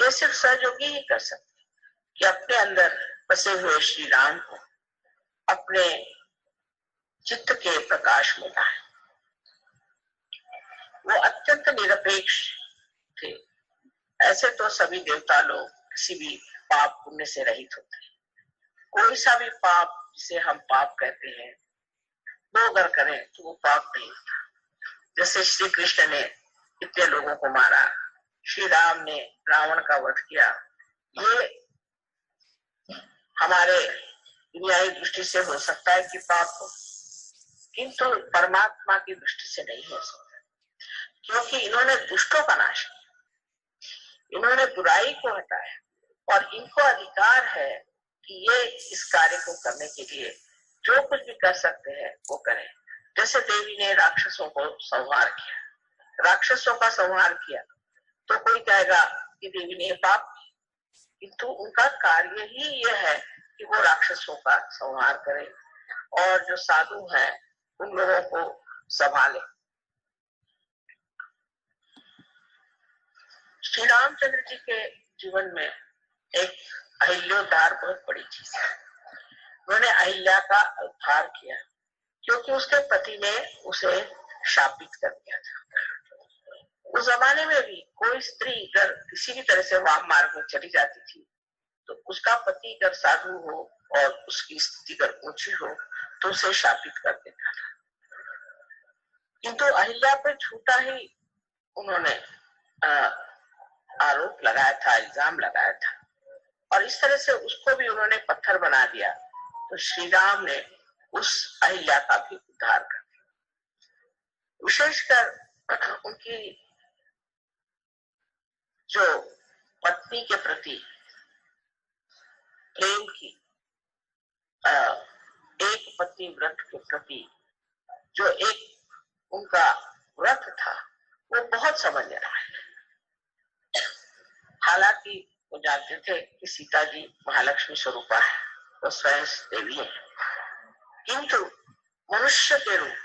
ये सिर्फ सहयोगी ही कर सकते हैं कि अपने अंदर बसे हुए श्री राम को अपने चित्त के प्रकाश में लाए। वो अत्यंत निरपेक्ष थे। ऐसे तो सभी देवता लोग किसी भी पाप पुण्य से रहित होते हैं। कोई सा भी पाप जिसे हम पाप कहते हैं वो अगर करें तो वो पाप नहीं होता। जैसे श्री कृष्ण ने इतने लोगों को मारा, श्री राम ने रावण का वध किया, ये हमारे दुनियावी दृष्टि से हो सकता है कि पाप हो, किंतु परमात्मा की दृष्टि से नहीं हो सकता, क्योंकि इन्होंने दुष्टों का नाश किया, इन्होंने बुराई को हटाया और इनको अधिकार है कि ये इस कार्य को करने के लिए जो कुछ भी कर सकते हैं वो करें। जैसे देवी ने राक्षसों को संहार किया, राक्षसों का संहार किया, तो कोई कहेगा कि देवी ने पाप, किंतु उनका कार्य ही यह है कि वो राक्षसों का संहार करें और जो साधु हैं उन लोगों को संभाले। श्री रामचंद्र जी के जीवन में एक अहिल्योद्धार बहुत बड़ी चीज है। उन्होंने अहिल्या का उद्धार किया क्योंकि उसके पति ने उसे शापित कर दिया था। उस जमाने में भी कोई स्त्री अगर किसी भी तरह से वाम मार्ग में चली जाती थी तो उसका पति अगर साधु हो और उसकी स्थिति अगर ऊंची हो तो उसे शापित कर देता था। किंतु अहिल्या पे झूठा ही उन्होंने आरोप लगाया था, इल्जाम लगाया था, और इस तरह से उसको भी उन्होंने पत्थर बना दिया। तो श्री राम ने उस अहिल्या का भी उद्धार कर दिया। विशेषकर उनकी जो पत्नी के प्रति प्रेम की, एक पत्नी व्रत के प्रति जो एक उनका व्रत था वो बहुत समझ रहा है। हालांकि वो जानते थे कि सीता जी महालक्ष्मी स्वरूपा है, वो स्वयं देवी है, किंतु मनुष्य के रूप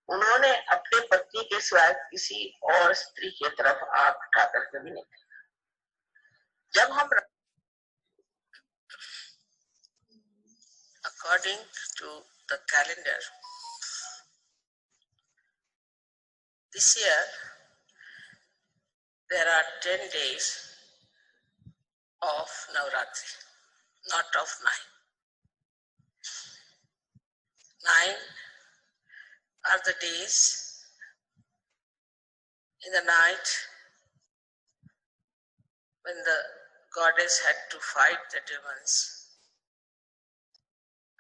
उन्होंने अपने पत्नी के सिवाय किसी और स्त्री की तरफ आंख उठा करके भी नहीं देखा। जब हम according to the calendar, this year there are 10 days of Navratri, not of 9. 9 are the days in the night when the goddess had to fight the demons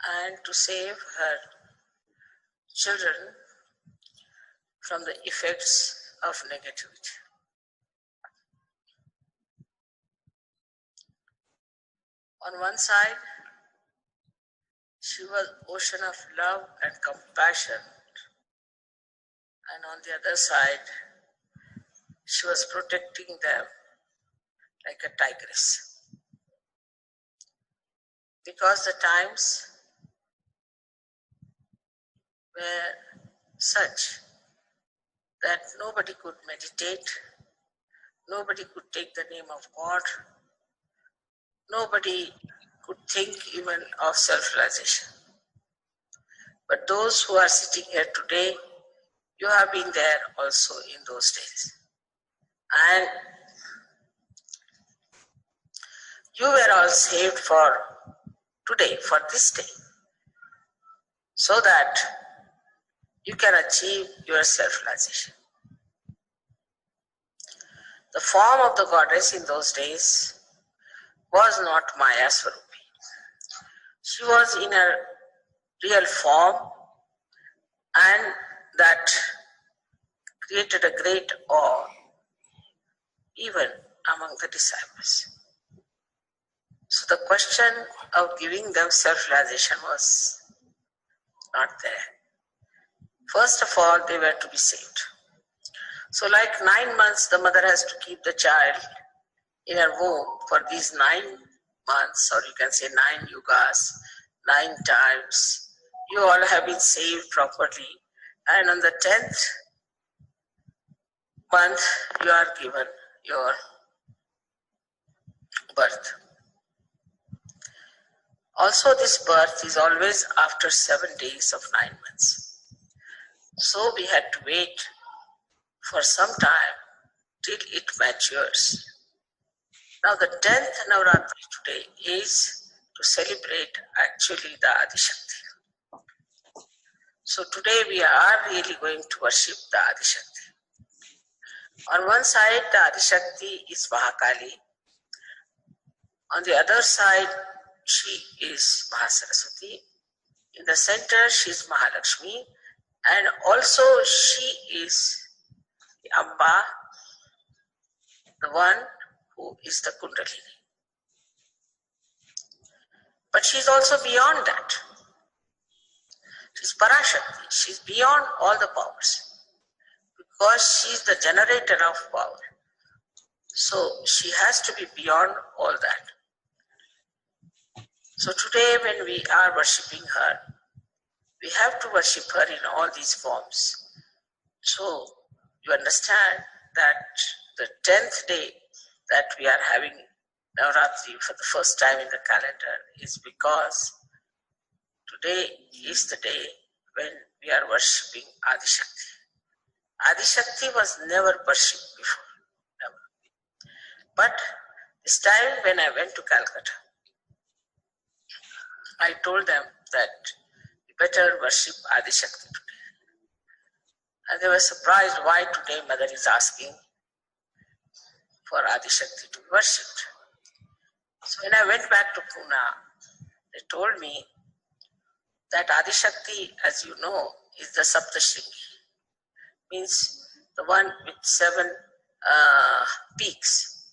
and to save her children from the effects of negativity. On one side, she was ocean of love and compassion, and on the other side, she was protecting them like a tigress. Because the times were such that nobody could meditate, nobody could take the name of God, nobody could think even of self-realization. But those who are sitting here today, you have been there also in those days. And you were all saved for today, for this day, so that you can achieve your self-realization. The form of the goddess in those days was not Maya Swarupi. She was in her real form, and that created a great awe even among the disciples. So the question of giving them self-realization was not there. First of all, they were to be saved. So like 9 months, the mother has to keep the child in her womb for these 9 months, or you can say 9 yugas, 9 times. You all have been saved properly. And on the 10th month, you are given your birth. Also, this birth is always after 7 days of 9 months. So we had to wait for some time till it matures. Now the 10th Navratri today is to celebrate actually the Adishakti. So today we are really going to worship the Adishakti. On one side the Adishakti is Mahakali. On the other side she is Mahasaraswati. In the center she is Mahalakshmi, and also she is the Amba, the one who is the Kundalini. But she is also beyond that. She's Parashakti. She's beyond all the powers because she's the generator of power. So she has to be beyond all that. So today when we are worshipping her, we have to worship her in all these forms. So you understand that the 10th day that we are having Navratri for the first time in the calendar is because today is the day when we are worshipping Adishakti. Adishakti was never worshipped before, never. But this time when I went to Calcutta, I told them that we better worship Adishakti today. And they were surprised why today Mother is asking for Adishakti to be worshipped. So when I went back to Pune, they told me that Adishakti, as you know, is the Saptashringi, means the one with 7 peaks.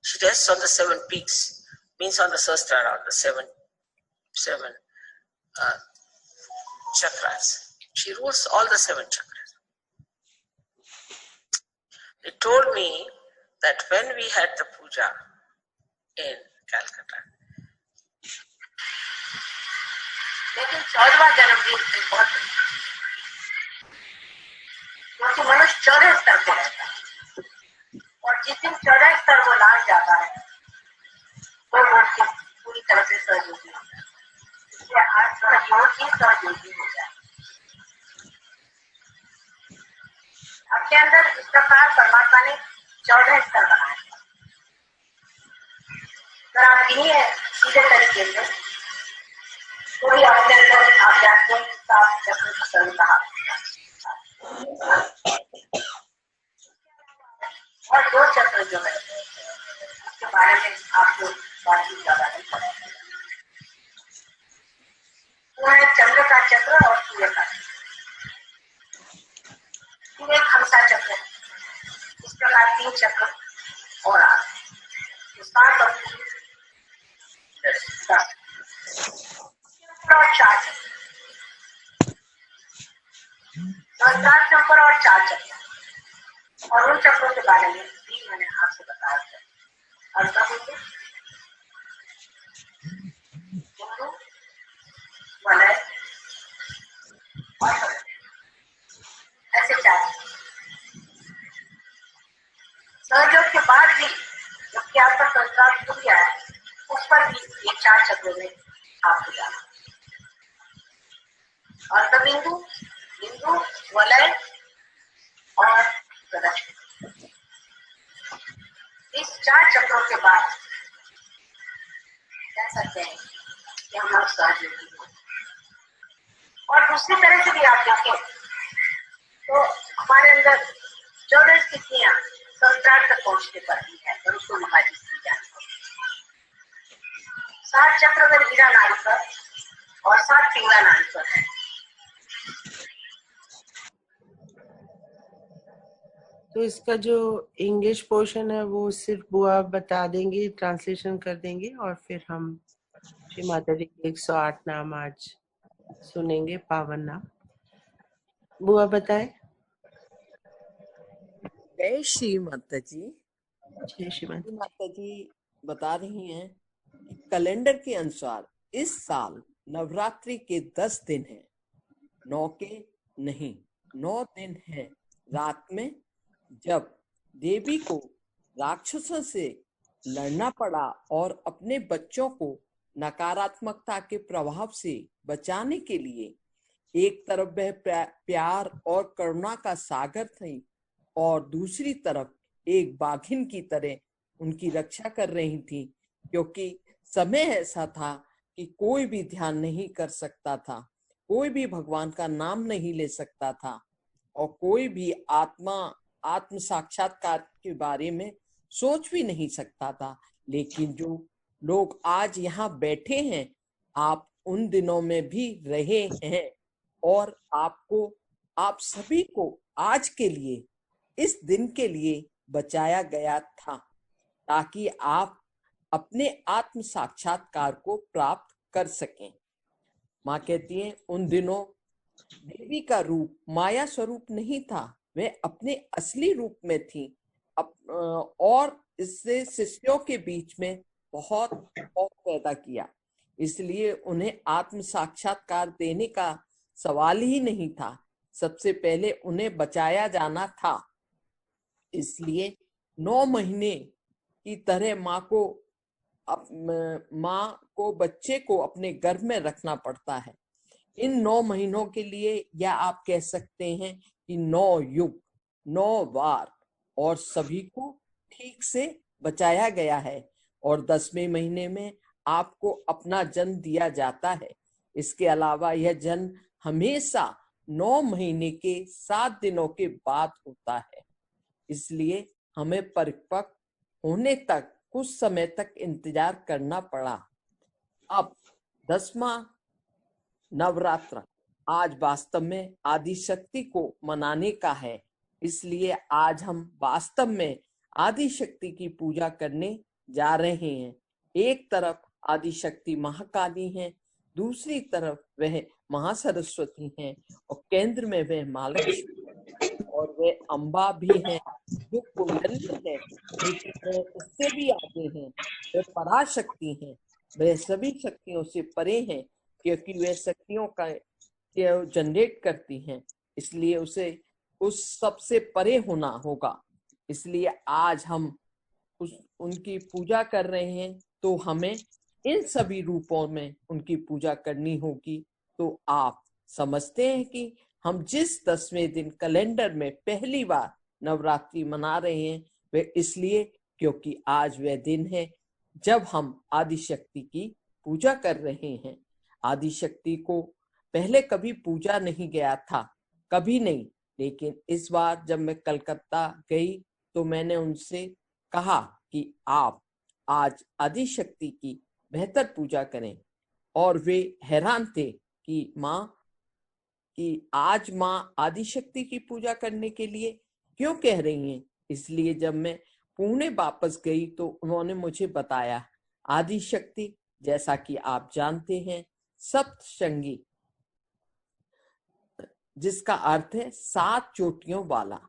She rests on the 7 peaks, means on the Sahasrara, on the seven chakras. She rules all the 7 chakras. They told me that when we had the puja in Calcutta, लेकिन 14वां जन्मदिन important, क्योंकि मनुष्य 14 स्तर पर रहता है और जिस दिन 14 स्तर वो लाग जाता है तो वो पूरी तरह से सहयोगी होता है। इसलिए आज सहयोगी हो जाए। आपके अंदर इस प्रकार परमात्मा ने 14 स्तर बनाए। अगर आप गिनिए सीधे तरीके से तो भी आपके अंदर आध्यात्मिक चक्र की संहिता और 2 चक्र जो है उसके बारे में आपको बातचीत ज्यादा नहीं करना। वो है चंद्र का चक्र और सूर्य का चक्र। सूर्य एक हंसा चक्र है। इस प्रकार 3 चक्र और आगे 7 और 4 चक्र, 7 चक्र और 4 चक्र, और उन चक्रों के बारे में भी मैंने आपसे बताया था। अर्था बिंदु, वलय और ऐसे 4 सहयोग के बाद भी जबकि आपका संस्कार टूट गया है उस पर भी ये 4 चक्रों में आपको जाना। अर्थ बिंदु, बिंदु, वलय और प्रदक्षिण, इस 4 चक्रों के बाद कह सकते हैं कि हम लोग सहयोगी हैं। और दूसरी तरह से भी आप देखें तो हमारे अंदर 14 स्थितियां संस्कार तक पहुंचने पर भी है और उसको विभाजित की जाती है। 7 चक्र में हीरा नाड़ी पर और 7 पिंगला नाड़ी पर है। तो इसका जो इंग्लिश पोर्शन है वो सिर्फ बुआ बता देंगे, ट्रांसलेशन कर देंगे और फिर हम श्री माता जी के 108 नाम आज सुनेंगे, पावन नाम। बुआ बताएं। जय श्री माता जी। जय श्री माता। माता जी बता रही हैं कि कैलेंडर के अनुसार इस साल नवरात्रि के 10 दिन हैं, 9 के नहीं, 9 दिन हैं। रात में जब देवी को राक्षसों से लड़ना पड़ा और अपने बच्चों को नकारात्मकता के प्रभाव से बचाने के लिए एक तरफ वह प्यार और करुणा का सागर थी और दूसरी तरफ एक बाघिन की तरह उनकी रक्षा कर रही थी, क्योंकि समय ऐसा था कि कोई भी ध्यान नहीं कर सकता था, कोई भी भगवान का नाम नहीं ले सकता था और कोई भी आत्म साक्षात्कार के बारे में सोच भी नहीं सकता था। लेकिन जो लोग आज यहाँ बैठे हैं, आप उन दिनों में भी रहे हैं और आप सभी को आज के लिए, इस दिन के लिए बचाया गया था ताकि आप अपने आत्म साक्षात्कार को प्राप्त कर सकें। माँ कहती हैं उन दिनों देवी का रूप माया स्वरूप नहीं था, वह अपने असली रूप में थी। और इससे शिष्यों के बीच में बहुत खौफ पैदा किया, इसलिए उन्हें आत्म साक्षात्कार देने का सवाल ही नहीं था। सबसे पहले उन्हें बचाया जाना था। इसलिए 9 महीने की तरह माँ को बच्चे को अपने गर्भ में रखना पड़ता है। इन 9 महीनों के लिए, या आप कह सकते हैं कि 9 युग, 9 वार, और सभी को ठीक से बचाया गया है। और 10वें महीने में आपको अपना जन्म दिया जाता है। इसके अलावा यह जन्म हमेशा 9 महीने के 7 दिनों के बाद होता है। इसलिए हमें परिपक्व होने तक कुछ समय तक इंतजार करना पड़ा। अब 10वां नवरात्र आज वास्तव में आदिशक्ति को मनाने का है। इसलिए आज हम वास्तव में आदिशक्ति की पूजा करने जा रहे हैं। एक तरफ आदिशक्ति महाकाली हैं, दूसरी तरफ वह महासरस्वती हैं, और केंद्र में वह महालक्ष्मी और वे अम्बा भी हैं, जो कुंडली है, लेकिन वे उससे भी आगे हैं। वे पराशक्ति हैं, वे सभी शक्तियों से परे हैं, क्योंकि वे शक्तियों का जनरेट करती हैं। इसलिए उसे उस सबसे परे होना होगा। इसलिए आज हम उनकी पूजा कर रहे हैं, तो हमें इन सभी रूपों में उनकी पूजा करनी होगी। तो आप समझते हैं कि हम जिस 10वें दिन कैलेंडर में पहली बार नवरात्रि मना रहे हैं, वे इसलिए क्योंकि आज वह दिन है जब हम आदिशक्ति की पूजा कर रहे हैं। आदिशक्ति को पहले कभी पूजा नहीं गया था, कभी नहीं। लेकिन इस बार जब मैं कलकत्ता गई तो मैंने उनसे कहा कि आप आज आदिशक्ति की बेहतर पूजा करें, और वे हैरान थे कि आज माँ आदिशक्ति की पूजा करने के लिए क्यों कह रही हैं। इसलिए जब मैं पुणे वापस गई तो उन्होंने मुझे बताया, आदिशक्ति जैसा कि आप जानते हैं सप्तशृंगी, जिसका अर्थ है 7 चोटियों वाला,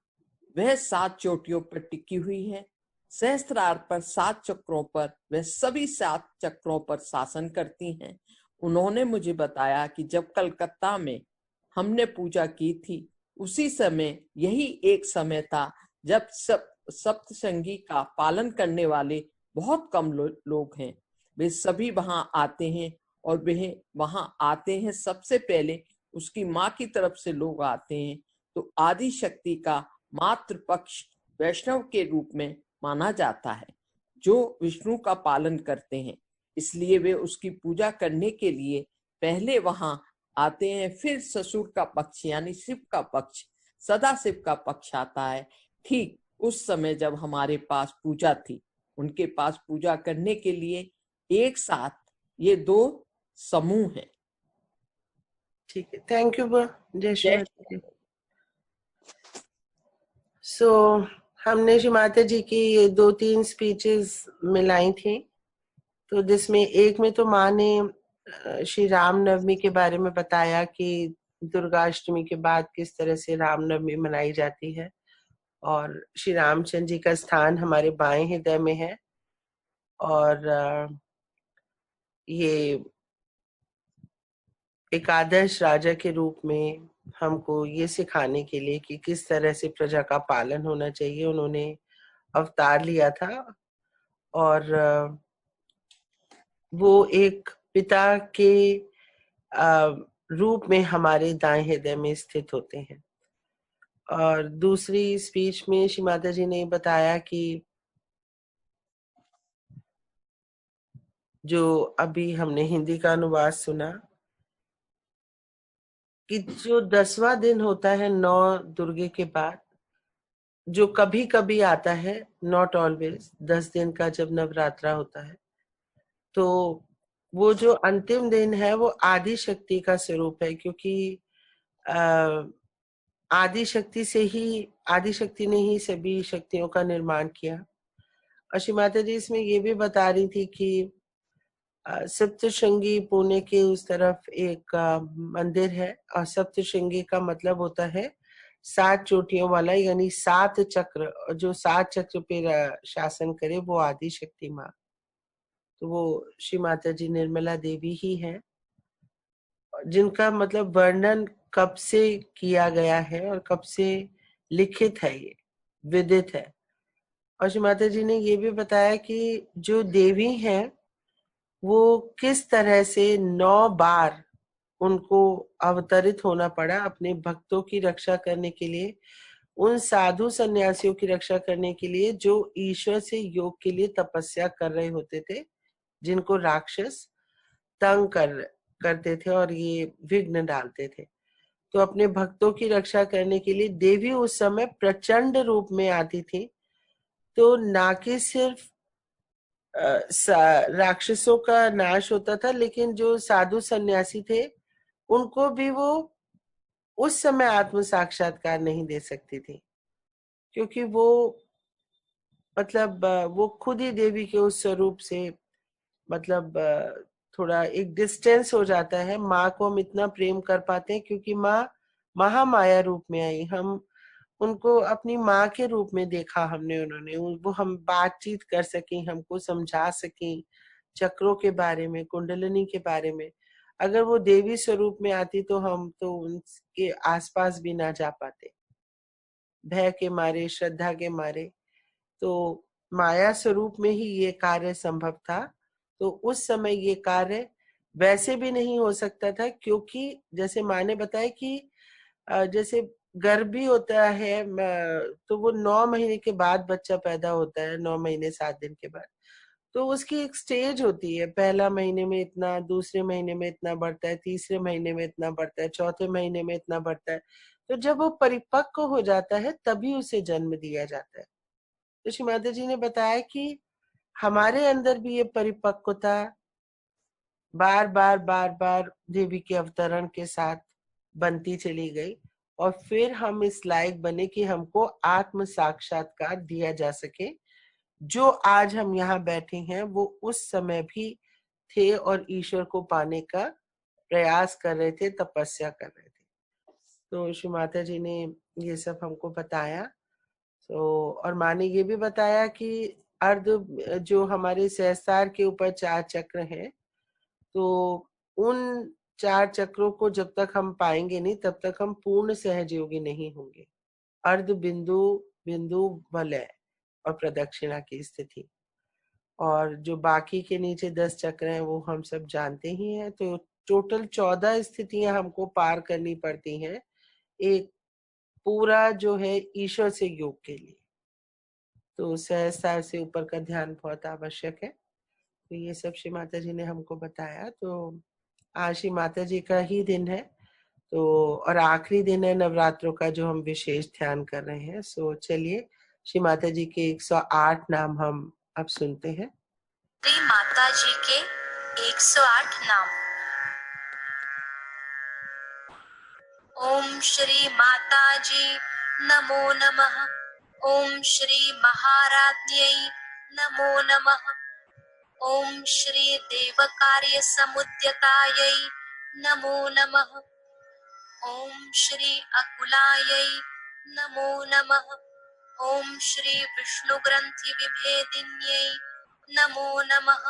वह 7 चोटियों पर टिकी हुई है। सहस्त्रार पर 7 चक्रों पर वह सभी 7 चक्रों पर शासन करती हैं। उन्होंने मुझे बताया कि जब कलकत्ता में हमने पूजा की थी, उसी समय यही एक समय था जब सप्तशृंगी का पालन करने वाले बहुत कम लोग हैं। वे सभी वहां आते हैं, और वे वहां आते हैं सबसे पहले उसकी माँ की तरफ से लोग आते हैं। तो आदिशक्ति का मातृ पक्ष वैष्णव के रूप में माना जाता है, जो विष्णु का पालन करते हैं। इसलिए वे उसकी पूजा करने के लिए पहले वहां आते हैं। फिर ससुर का पक्ष यानी शिव का पक्ष, सदा शिव का पक्ष आता है। ठीक उस समय जब हमारे पास पूजा थी, उनके पास पूजा करने के लिए एक साथ ये 2 समूह हैं। ठीक है, थैंक यू जय श्री। सो हमने श्री माता जी की ये 2-3 स्पीचेस मिलाई थी। तो जिसमें एक में तो माँ ने श्री रामनवमी के बारे में बताया कि दुर्गाष्टमी के बाद किस तरह से रामनवमी मनाई जाती है, और श्री रामचंद्र जी का स्थान हमारे बाएं हृदय में है। और ये एक आदर्श राजा के रूप में हमको ये सिखाने के लिए कि किस तरह से प्रजा का पालन होना चाहिए, उन्होंने अवतार लिया था। और वो एक पिता के रूप में हमारे दाएं हृदय में स्थित होते हैं। और दूसरी स्पीच में श्री माता जी ने बताया कि जो अभी हमने हिंदी का अनुवाद सुना, कि जो 10वां दिन होता है 9 दुर्गे के बाद, जो कभी कभी आता है, नॉट ऑलवेज, 10 दिन का जब नवरात्रा होता है, तो वो जो अंतिम दिन है वो आदि शक्ति का स्वरूप है। क्योंकि आदि शक्ति ने ही सभी शक्तियों का निर्माण किया। और श्री माता जी इसमें ये भी बता रही थी कि सप्तशृंगी पुणे के उस तरफ एक मंदिर है, और सप्तशृंगी का मतलब होता है 7 चोटियों वाला, यानी 7 चक्र, और जो 7 चक्र पे शासन करे वो आदि शक्ति माँ। तो वो श्री माता जी निर्मला देवी ही है, जिनका मतलब वर्णन कब से किया गया है और कब से लिखित है, ये विदित है। और श्री माता जी ने ये भी बताया कि जो देवी हैं वो किस तरह से 9 बार उनको अवतरित होना पड़ा अपने भक्तों की रक्षा करने के लिए, उन साधु सन्यासियों की रक्षा करने के लिए जो ईश्वर से योग के लिए तपस्या कर रहे होते थे, जिनको राक्षस तंग करते थे और ये विघ्न डालते थे। तो अपने भक्तों की रक्षा करने के लिए देवी उस समय प्रचंड रूप में आती थी। तो ना कि सिर्फ राक्षसों का नाश होता था, लेकिन जो साधु सन्यासी थे उनको भी वो उस समय आत्म साक्षात्कार नहीं दे सकती थी, क्योंकि वो मतलब वो खुद ही देवी के उस स्वरूप से मतलब थोड़ा एक डिस्टेंस हो जाता है। माँ को हम इतना प्रेम कर पाते हैं क्योंकि माँ महामाया रूप में आई, हम उनको अपनी माँ के रूप में देखा हमने, उन्होंने वो हम बातचीत कर सकें, हमको समझा सकें चक्रों के बारे में, कुंडलिनी के बारे में। अगर वो देवी स्वरूप में आती तो हम तो उनके आसपास भी ना जा पाते, भय के मारे, श्रद्धा के मारे। तो माया स्वरूप में ही ये कार्य संभव था। तो उस समय ये कार्य वैसे भी नहीं हो सकता था, क्योंकि जैसे माँ ने बताया कि जैसे गर्भ भी होता है तो वो 9 महीने के बाद बच्चा पैदा होता है, 9 महीने 7 दिन के बाद। तो उसकी एक स्टेज होती है, पहला महीने में इतना, दूसरे महीने में इतना बढ़ता है, तीसरे महीने में इतना बढ़ता है, चौथे महीने में इतना बढ़ता है। तो जब वो परिपक्व हो जाता है तभी उसे जन्म दिया जाता है। तो श्री माता जी ने बताया कि हमारे अंदर भी ये परिपक्वता बार बार बार बार देवी के अवतरण के साथ बनती चली गई, और फिर हम इस लायक बने कि हमको आत्म साक्षात्कार दिया जा सके। जो आज हम यहाँ बैठे हैं वो उस समय भी थे और ईश्वर को पाने का प्रयास कर रहे थे, तपस्या कर रहे थे। तो श्री माता जी ने ये सब हमको बताया। तो और माँ ने ये भी बताया कि अर्ध जो हमारे सहस्त्रार के ऊपर 4 चक्र हैं, तो उन 4 चक्रों को जब तक हम पाएंगे नहीं तब तक हम पूर्ण सहजयोगी नहीं होंगे। अर्ध बिंदु, बिंदु, वलय और प्रदक्षिणा की स्थिति, और जो बाकी के नीचे 10 चक्र हैं वो हम सब जानते ही हैं। तो टोटल 14 स्थितियां हमको पार करनी पड़ती हैं एक पूरा जो है ईश्वर से योग के लिए। तो सहस्त्र से ऊपर का ध्यान बहुत आवश्यक है। तो ये सब श्री माता जी ने हमको बताया। तो आज श्री माता जी का ही दिन है, तो और आखिरी दिन है नवरात्रों का जो हम विशेष ध्यान कर रहे हैं। सो चलिए श्री माता जी के 108 नाम हम अब सुनते हैं। श्री माता जी के 108 नाम। ओम श्री माता जी नमो नमः। ओम श्री महाराज्ञै नमो नमः। ओम श्री देवकार्य समुद्यतायै नमो नमः। ओम श्री अकुलायै नमो नमः। ओम श्री विष्णु ग्रंथि विभेदिन्यै नमो नमः।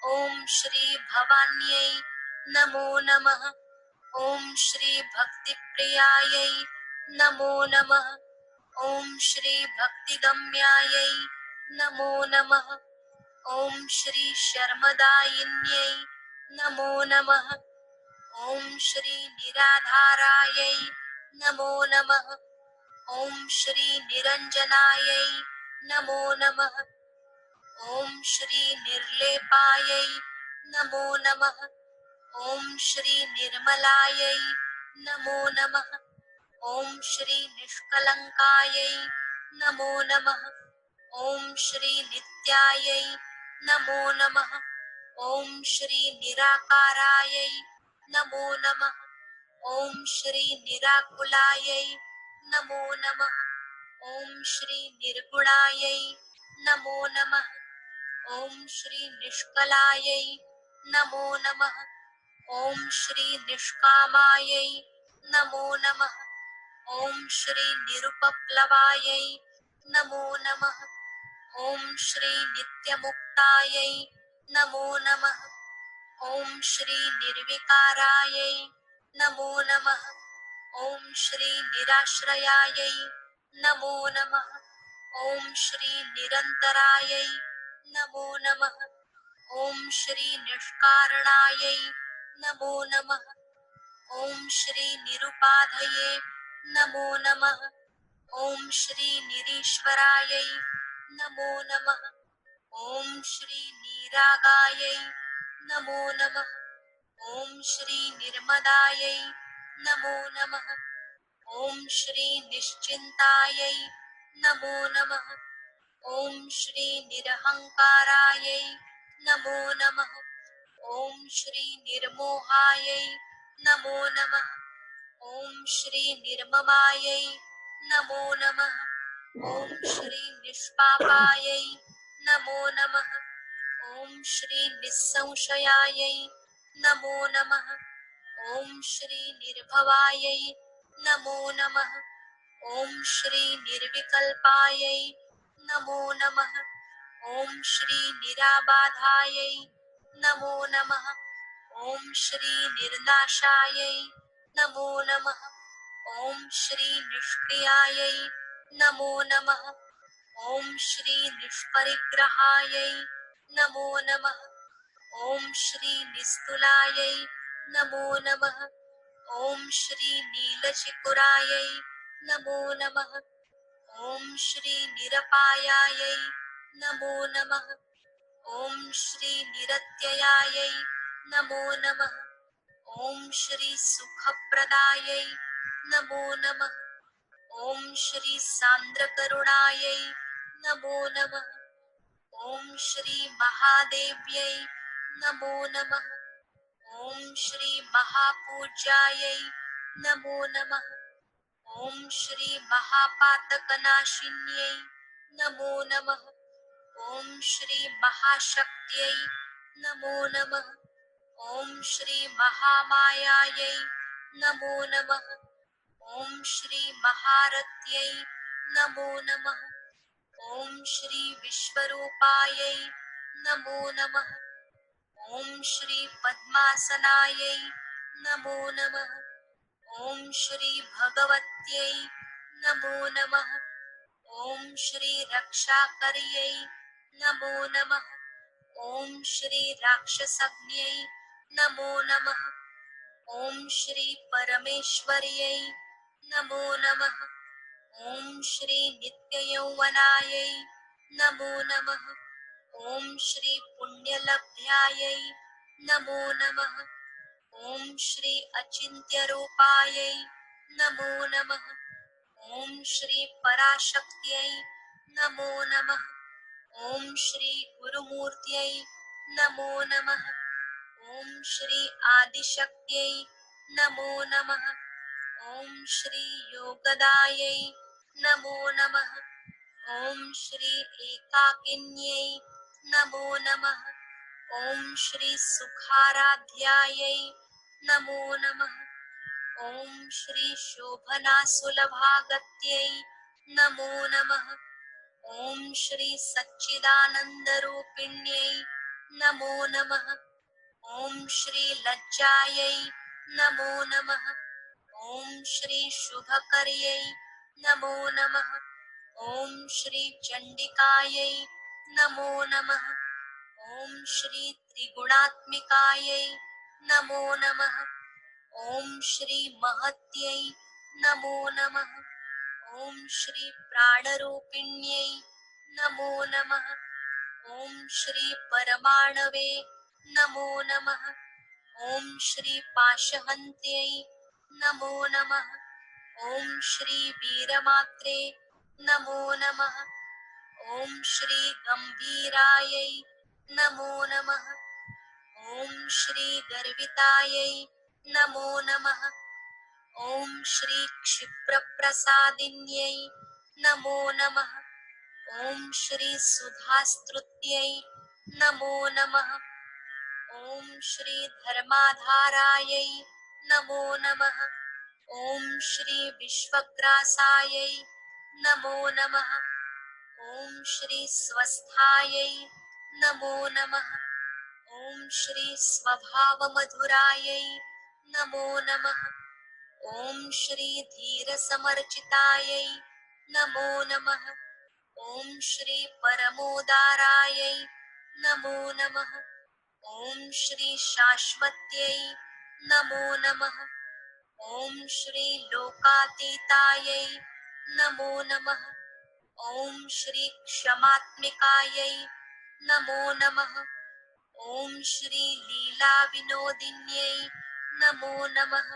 ओम श्री भवान्यै नमो नमः। ओम श्री भक्ति प्रियायै नमो नमः। ओम श्री भक्ति गम्यायै नमो नमः। ओम श्री शर्मदायिन्यै नमो नमः। ओम श्री निराधारायै नमो नमः। ओम श्री निरंजनायै नमो नमः। ओम श्री निर्लेपायै नमो नमः। ओम श्री निर्मलायै नमो नमः। ओम श्री निष्कलंकायै नमो नमः। ओम श्री नित्यायै नमो नमः। ओम श्री निराकारायै नमो नमः। ओम श्री निराकुलायै नमो नमः। ओम श्री निर्गुणायै नमो नमः। ओम श्री निष्कलायै नमो नमः। ॐ श्री निष्कामायै नमो नमः। ॐ श्री निरुपप्लवायै नमो नमः। ॐ श्री नित्यमुक्तायै नमो नमः। ॐ श्री निर्विकारायै नमो नमः। ॐ श्री निराश्रयायै नमो नमः। ॐ श्री निरन्तरायै नमो नमः। ॐ श्री निष्कारणायै नमो नमः। ॐ श्री निरुपाधये नमो नमः। ॐ श्री निरीश्वरायै नमो नमः। ॐ श्री निरागायै नमो नमः। ॐ श्री निर्मदायै नमो नमः। ॐ श्री निश्चिन्तायै नमो नमः। ॐ श्री निरहङ्कारायै नमो नमः। ॐ श्री निर्मोहायै नमो नमः। ॐ श्री निर्ममायै नमो नमः। ॐ श्री निष्पापायै नमो नमः। ॐ श्री निस्संशयायै नमो नमः। ॐ श्री निर्भवायै नमो नमः। ॐ श्री निर्विकल्पायै नमो नमः। ॐ श्री निराबाधायै नमो नमः। ॐ श्री निर्नाशायै नमो नमः। ॐ श्री निष्क्रियायै नमो नमः। ॐ श्री निष्परिग्रहायै नमो नमः। ॐ श्री निस्तुलायै नमो नमः। ॐ श्री नीलचिकुरायै नमो नमः। ॐ श्री निरपायायै नमो नमः। ॐ श्री निरत्ययायै नमो नमः। ॐ श्री सुखप्रदायै नमो नमः। ॐ श्री सान्द्रकरुणायै नमो नमः। ॐ श्री महादेव्यै नमो नमः। ॐ श्री महापूज्यायै नमो नमः। ॐ श्री महापातकनाशिन्यै नमो नमः। ॐ श्री महाशक्त्यै नमो नमः। ॐ श्री महामायायै नमो नमः। ॐ श्री महारत्यै नमो नमः। ॐ श्री विश्वरूपायै नमो नमः। ॐ श्री पद्मासनायै नमो नमः। ॐ श्री भगवत्यै नमो नमः। ॐ श्री रक्षाकर्यै नमो नमः। ॐ श्री राक्षसज्ञै नमो नमः। ॐ श्री परमेश्वर्यै नमो नमः। ॐ श्री नित्ययौवनायै नमो नमः। ॐ श्री पुण्यलब्ध्यायै नमो नमः। ॐ श्री अचिन्त्यरूपायै नमो नमः। ॐ श्री पराशक्त्यै नमो नमः। ॐ श्री गुरुमूर्त्यै नमो नमः। ॐ श्री आदिशक्त्यै नमो नमः। ॐ श्री योगदायै नमो नमः। ॐ श्री एकाकिन्यै नमो नमः। ॐ श्री सुखाराध्यायै नमो नमः। ॐ श्री शोभनासुलभागत्यै नमो नमः। ॐ श्री सच्चिदानन्दरूपिण्यै नमो नमः। ॐ श्री लज्जायै नमो नमः। ॐ श्री शुभकर्यै नमो नमः। ॐ श्री चण्डिकायै नमो नमः। ॐ श्री त्रिगुणात्मिकायै नमो नमः। ॐ श्री महत्यै नमो नमः। ॐ श्री प्राणरूपिण्यै नमो नमः। ॐ श्री परमाणवे नमो नमः। ॐ श्री पाशहन्त्यै नमो नमः। ॐ श्री वीरमात्रे नमो नमः। ॐ श्री गम्भीरायै नमो नमः। ॐ श्री गर्वितायै नमो नमः। ॐ श्री क्षिप्रप्रसादिन्यै नमो नमः। ॐ श्री सुधास्तुत्यै नमो नमः। ॐ श्री धर्माधारायै नमो नमः। ॐ श्री विश्वग्रासायै नमो नमः। ॐ श्री स्वस्थायै नमो नमः। ॐ श्री स्वभावमधुरायै नमो नमः। ॐ श्री धीरसमर्चितायै नमो नमः। ॐ श्री परमोदारायै नमो नमः। ॐ श्री शाश्वत्यै नमो नमः। ॐ श्री लोकातीतायै नमो नमः। ॐ श्री क्षमात्मिकायै नमो नमः। ॐ श्री लीला विनोदिन्यै नमो नमः।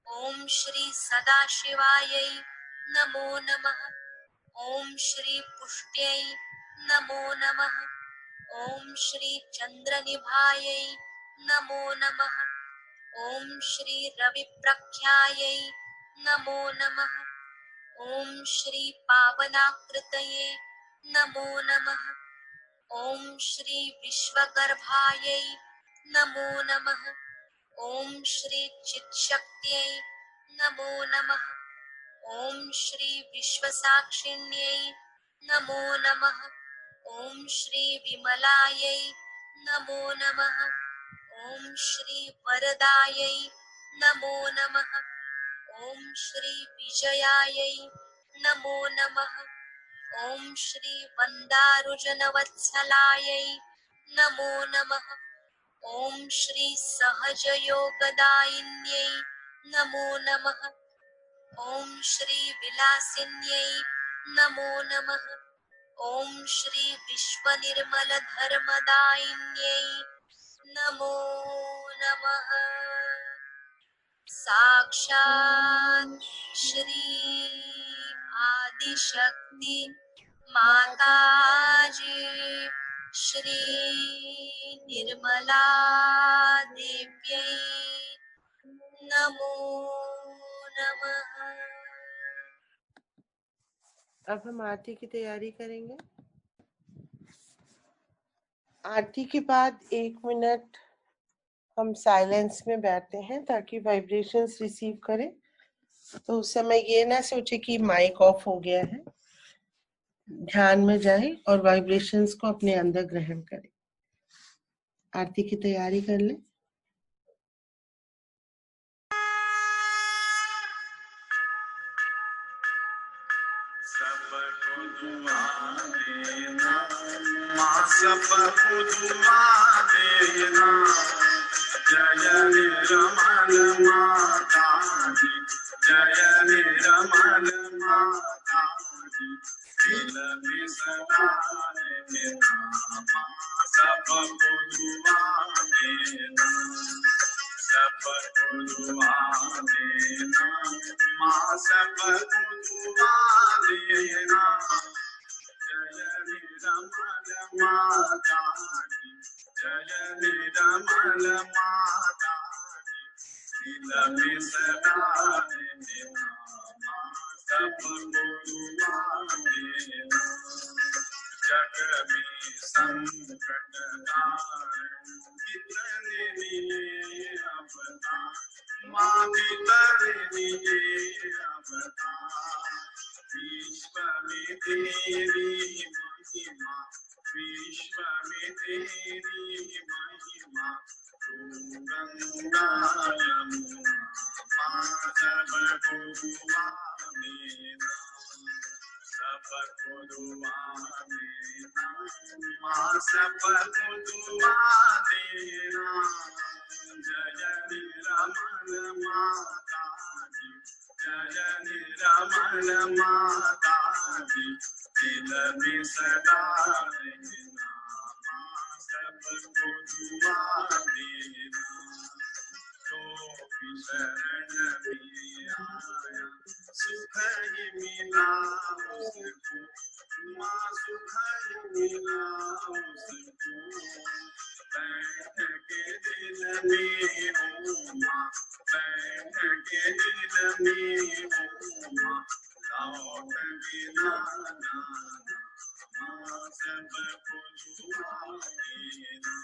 ॐ श्री सदाशिवायै नमो नमः। ॐ श्री पुष्ट्यै नमो नमः। ॐ श्री चन्द्रनिभायै नमो नमः। ॐ श्री रविप्रख्यायै नमो नमः। ॐ श्री पावनाकृतये नमो नमः। ॐ श्री विश्वगर्भायै नमो नमः। ॐ श्री चित्शक्त्यै नमो नमः। ॐ श्री विश्वसाक्षिण्यै नमो नमः। ॐ श्री विमलायै नमो नमः। ॐ श्री वरदायै नमो नमः। ॐ श्री विजयायै नमो नमः। ॐ श्री वन्दारुजनवत्सलायै नमो नमः। ॐ श्री सहजयोगदायिन्यै नमो नमः। ॐ श्री विलासिन्यै नमो नमः। ॐ श्री विश्वनिर्मलधर्मदायिन्यै नमो नमः। साक्षात् श्री आदिशक्ति माताजी श्री निर्मला देव्यै नमो नमः। अब हम आरती की तैयारी करेंगे। आरती के बाद 1 मिनट हम साइलेंस में बैठते हैं ताकि वाइब्रेशंस रिसीव करें। तो उस समय ये ना सोचे कि माइक ऑफ हो गया है, ध्यान में जाए और वाइब्रेशंस को अपने अंदर ग्रहण करें। आरती की तैयारी कर लें। सबको दुआ देना माँ, सबको दुआ देना। जय निर्मल माता दी, जय निर्मल माता दी। दिल में सदा रहना माँ, सबको दुआ देना। सबको दुआ देना माँ, सबको दुआ देना। जय निर्मल माता दी, जय निर्मल माता दी। दिल में सदा रहना माँ, सबको दुआ देना। जग में संकट कितने लिए अवतार माँ, कितने लिए अवतार। विश्व में तेरी महिमा, विश्व में तेरी महिमा। तू गंगा यमुना पार बहुआ मेरा। सबको दुआ देना माँ, सबको दुआ देना। जय निर्मल माता दी, जय निर्मल माता दी। दिल में सदा रहना माँ, सबको दुआ देना। तो शरण में आया सुख ही मिला उसको माँ, सुख ही मिला उसको। बैठ के दिल में हो माँ, बैठ के दिल में हो माँ। लौट बिना जाना माँ, सबको दुआ देना।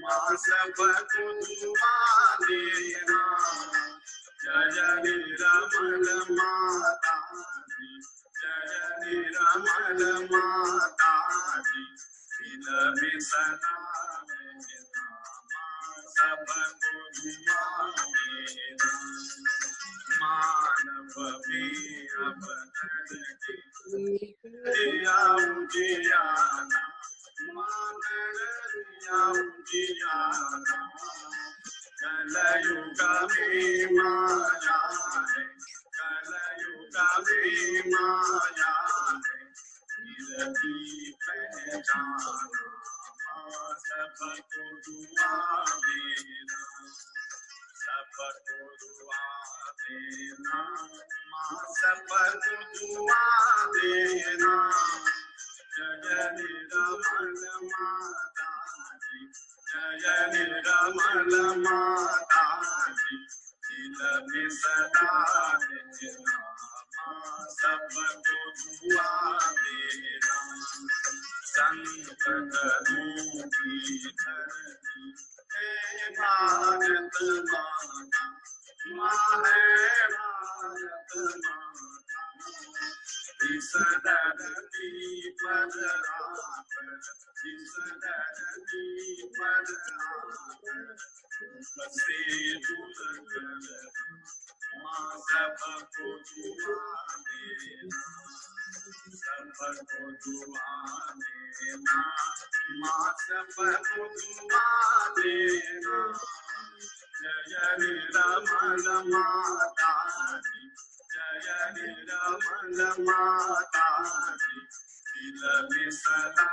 माँ सबको दुआ देना। जय निर्मल माता दी, जय निर्मल माता दी, दिल में सदा रहना। माँ सबको दुआ देना। मानव में अब दिया उजियारा, दिया उजियारा। कलयुग में माया है, कलयुग में माया है, फिर भी पहचाना। माँ सबको दुआ देना, सबको दुआ देना। माँ सबको दुआ देना। जय निर्मल माता दी, जय निर्मल माता दी, दिल में सदा रहना। माँ सबको दुआ देना। संकटों की धरती है भारत माता, माँ है भारत माता। इस धरती पर आकर, इस धरती पर आकर बसे दुर्गत। माँ सबको दुआ देना, सबको दुआ देना। माँ सबको दुआ देना। जय निर्मल माता दी, जय निर्मल माता दी, दिल में सदा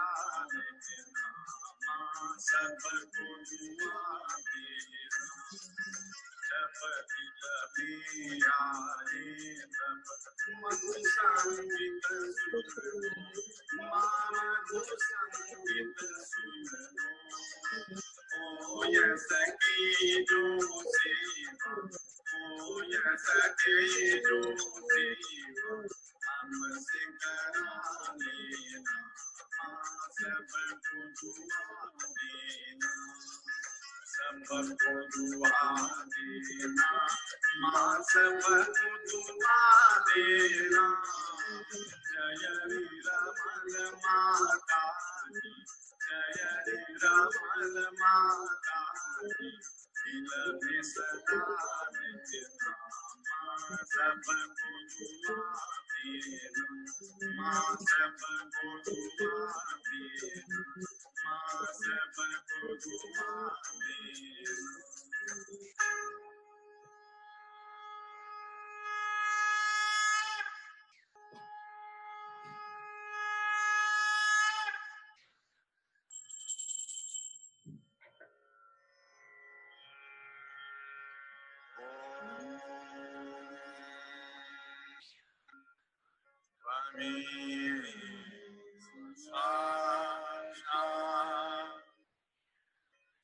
रहना। माँ सबको दुआ देना। जब दिल में आए तब मधु संगीत सुनो, माँ मधु संगीत सुनो। ओ सके जो सेवा, ओ सके जो सेवा हमसे करा लेना। माँ सबको दुआ देना, सबको दुआ देना। माँ सबको दुआ देना। जय निर्मल माता दी, जय निर्मल माता दी, दिल में सदा रहना। माँ सबको दुआ देना, माँ सबको दुआ देना। माँ सबको दुआ देना।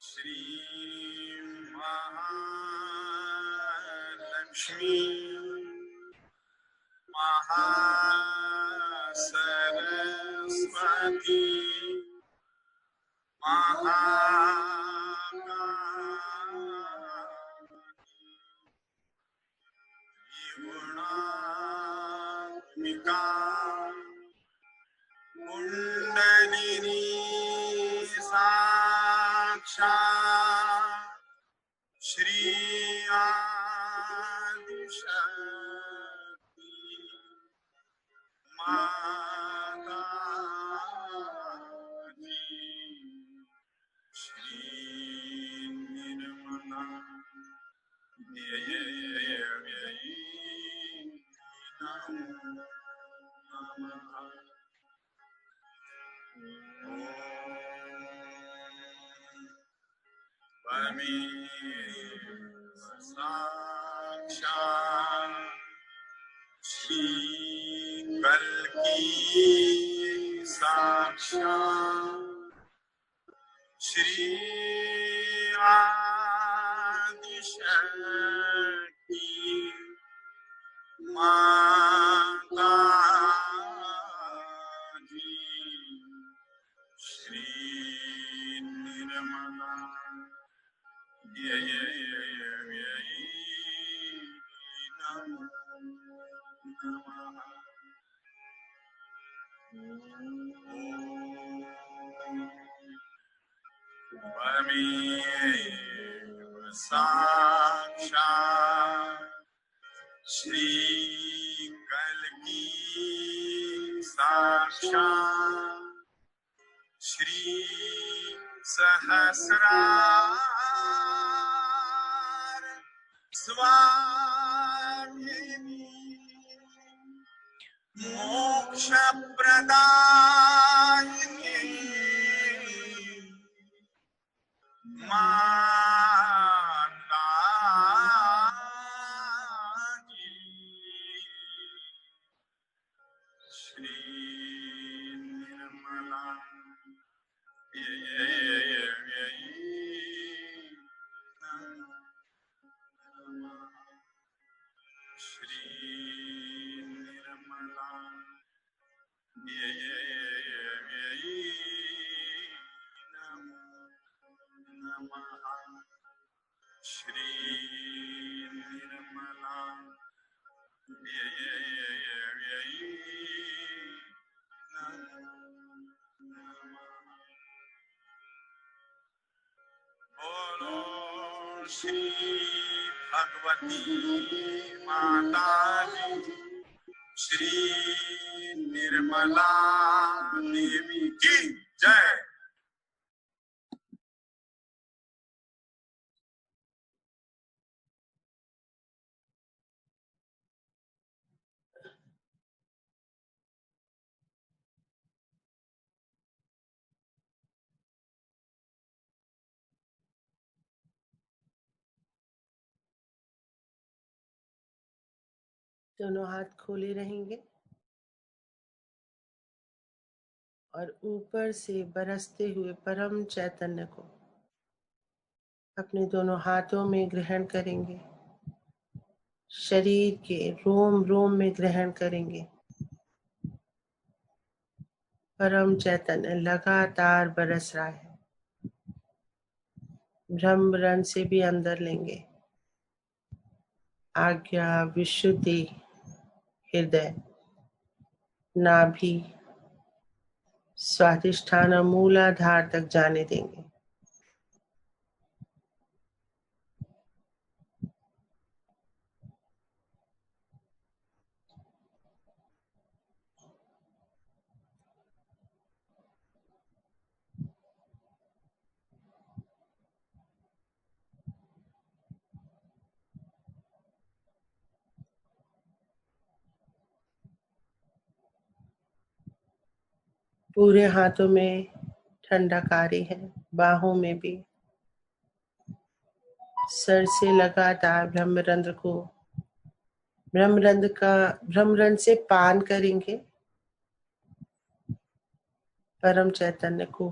श्री महालक्ष्मी महासरस्वती त्रिगुणात्मिका कुंडलिनी साक्षात् श्री आदिशक्ति माता दी। श्री निर्मला देवी नमः। परमेश्वर साक्षात् श्री कल्की साक्षात् श्री आदिशक्ति माता दी। श्री निर्मला परमेव साक्षात् श्री कल्की साक्षात् श्री सहस्रार स्वामिनी मोक्ष प्रदायिनी माता जी श्री निर्मला श्री निर्मला श्री निर्मला बोलो श्री भगवती माता जी श्री निर्मला देवी की जय। दोनों हाथ खोले रहेंगे और ऊपर से बरसते हुए परम चैतन्य को अपने दोनों हाथों में ग्रहण करेंगे, शरीर के रोम रोम में ग्रहण करेंगे। परम चैतन्य लगातार बरस रहा है। ब्रह्म रंग से भी अंदर लेंगे। आज्ञा, विशुद्धि, हृदय, नाभि, स्वाधिष्ठान और मूलाधार तक जाने देंगे। पूरे हाथों में ठंडा कारी है, बाहों में भी। सर से लगातार ब्रह्मरंध्र से पान करेंगे। परम चैतन्य को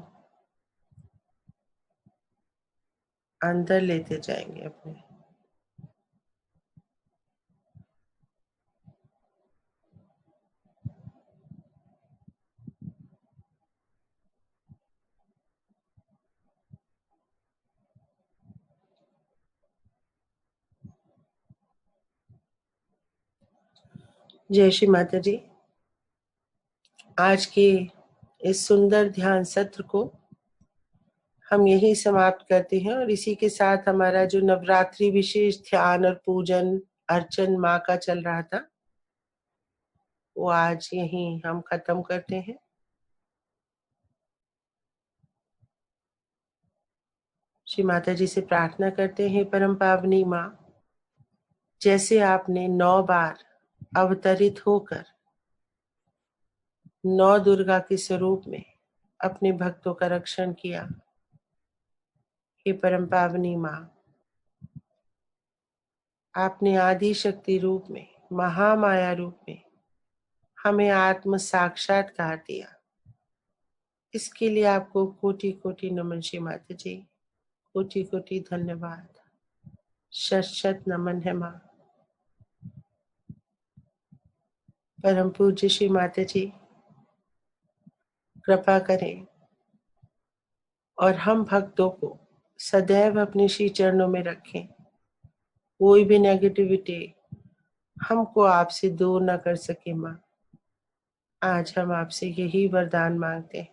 अंदर लेते जाएंगे अपने। जय श्री माता जी। आज के इस सुंदर ध्यान सत्र को हम यही समाप्त करते हैं और इसी के साथ हमारा जो नवरात्रि विशेष ध्यान और पूजन अर्चन माँ का चल रहा था वो आज यही हम खत्म करते हैं। श्री माता जी से प्रार्थना करते हैं, परम पावनी माँ, जैसे आपने 9 बार अवतरित होकर 9 दुर्गा के स्वरूप में अपने भक्तों का रक्षण किया, हे परम पावनी माँ, आपने आदि शक्ति रूप में, महामाया रूप में हमें आत्म साक्षात्कार दिया। इसके लिए आपको कोटि कोटि नमन श्री माता जी, कोटि कोटि धन्यवाद, शत शत नमन है माँ। परम पूज्य श्री माता जी कृपा करें और हम भक्तों को सदैव अपने श्री चरणों में रखें। कोई भी नेगेटिविटी, हमको आपसे दूर न कर सके माँ। आज हम आपसे यही वरदान मांगते हैं,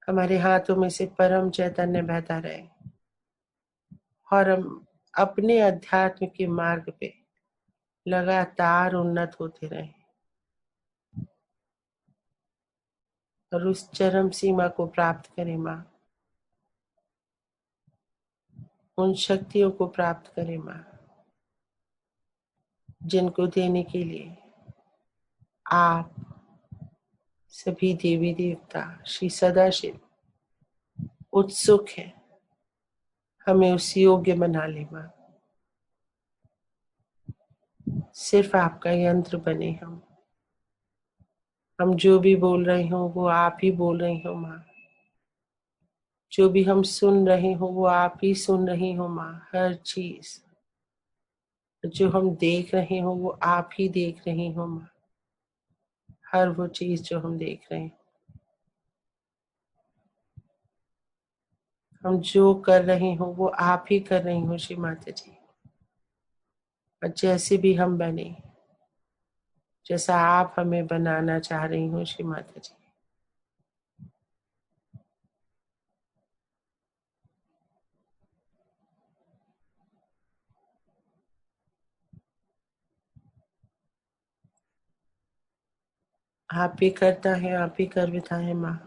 हमारे हाथों में से परम चैतन्य बहता रहे और हम अपने अध्यात्म के मार्ग पे लगातार उन्नत होते रहें और उस चरम सीमा को प्राप्त करें माँ, उन शक्तियों को प्राप्त करें माँ, जिनको देने के लिए आप सभी देवी देवता श्री सदाशिव उत्सुक है। हमें उस योग्य बना ले माँ, सिर्फ आपका यंत्र बने हम जो भी बोल रहे हो वो आप ही बोल रही हो माँ, जो भी हम सुन रहे हो वो आप ही सुन रही हो माँ। हर चीज जो हम देख रहे हो वो आप ही देख रही हो माँ, हर वो चीज जो हम देख रहे हैं, हम जो कर रहे हो वो आप ही कर रही हो श्री माता जी। और जैसे भी हम बने, जैसा आप हमें बनाना चाह रही हो श्री माता जी, आप ही करता है, आप ही करता है माँ,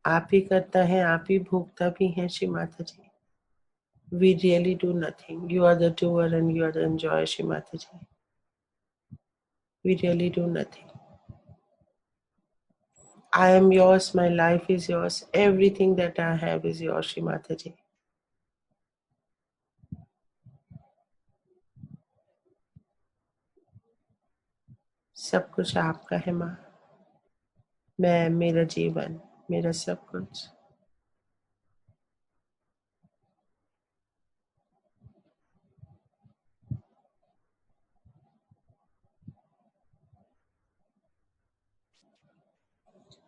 आप ही करता है, आप ही भोगता भी है श्री माता जी। We really do nothing. You are the doer and you are the enjoyer, Shri Mataji. We really do nothing. I am yours, my life is yours, everything that I have is yours, Shri Mataji. सब कुछ आपका है माँ, मैं, मेरा जीवन, मेरा सब कुछ।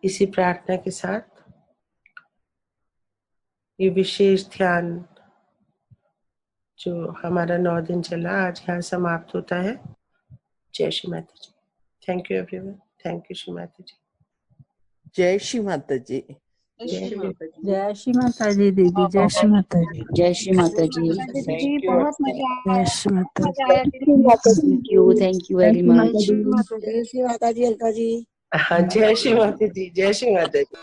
इसी प्रार्थना के साथ ये विशेष ध्यान जो हमारा 9 दिन चला आज यहाँ समाप्त होता है। जय Shri Mata ji. Thank you everyone. Thank you Shri Mata ji. जय श्री माता जी। जय जय श्री माता जी दीदी, जय श्री माता जी, जय श्री माता जी। Thank you. बहुत मजा आया, जय श्री माता जी। मजा आया दीदी। Thank you very much. जय श्री माता जी अलका जी। हाँ, जय श्री माता जी, जय श्री माता जी।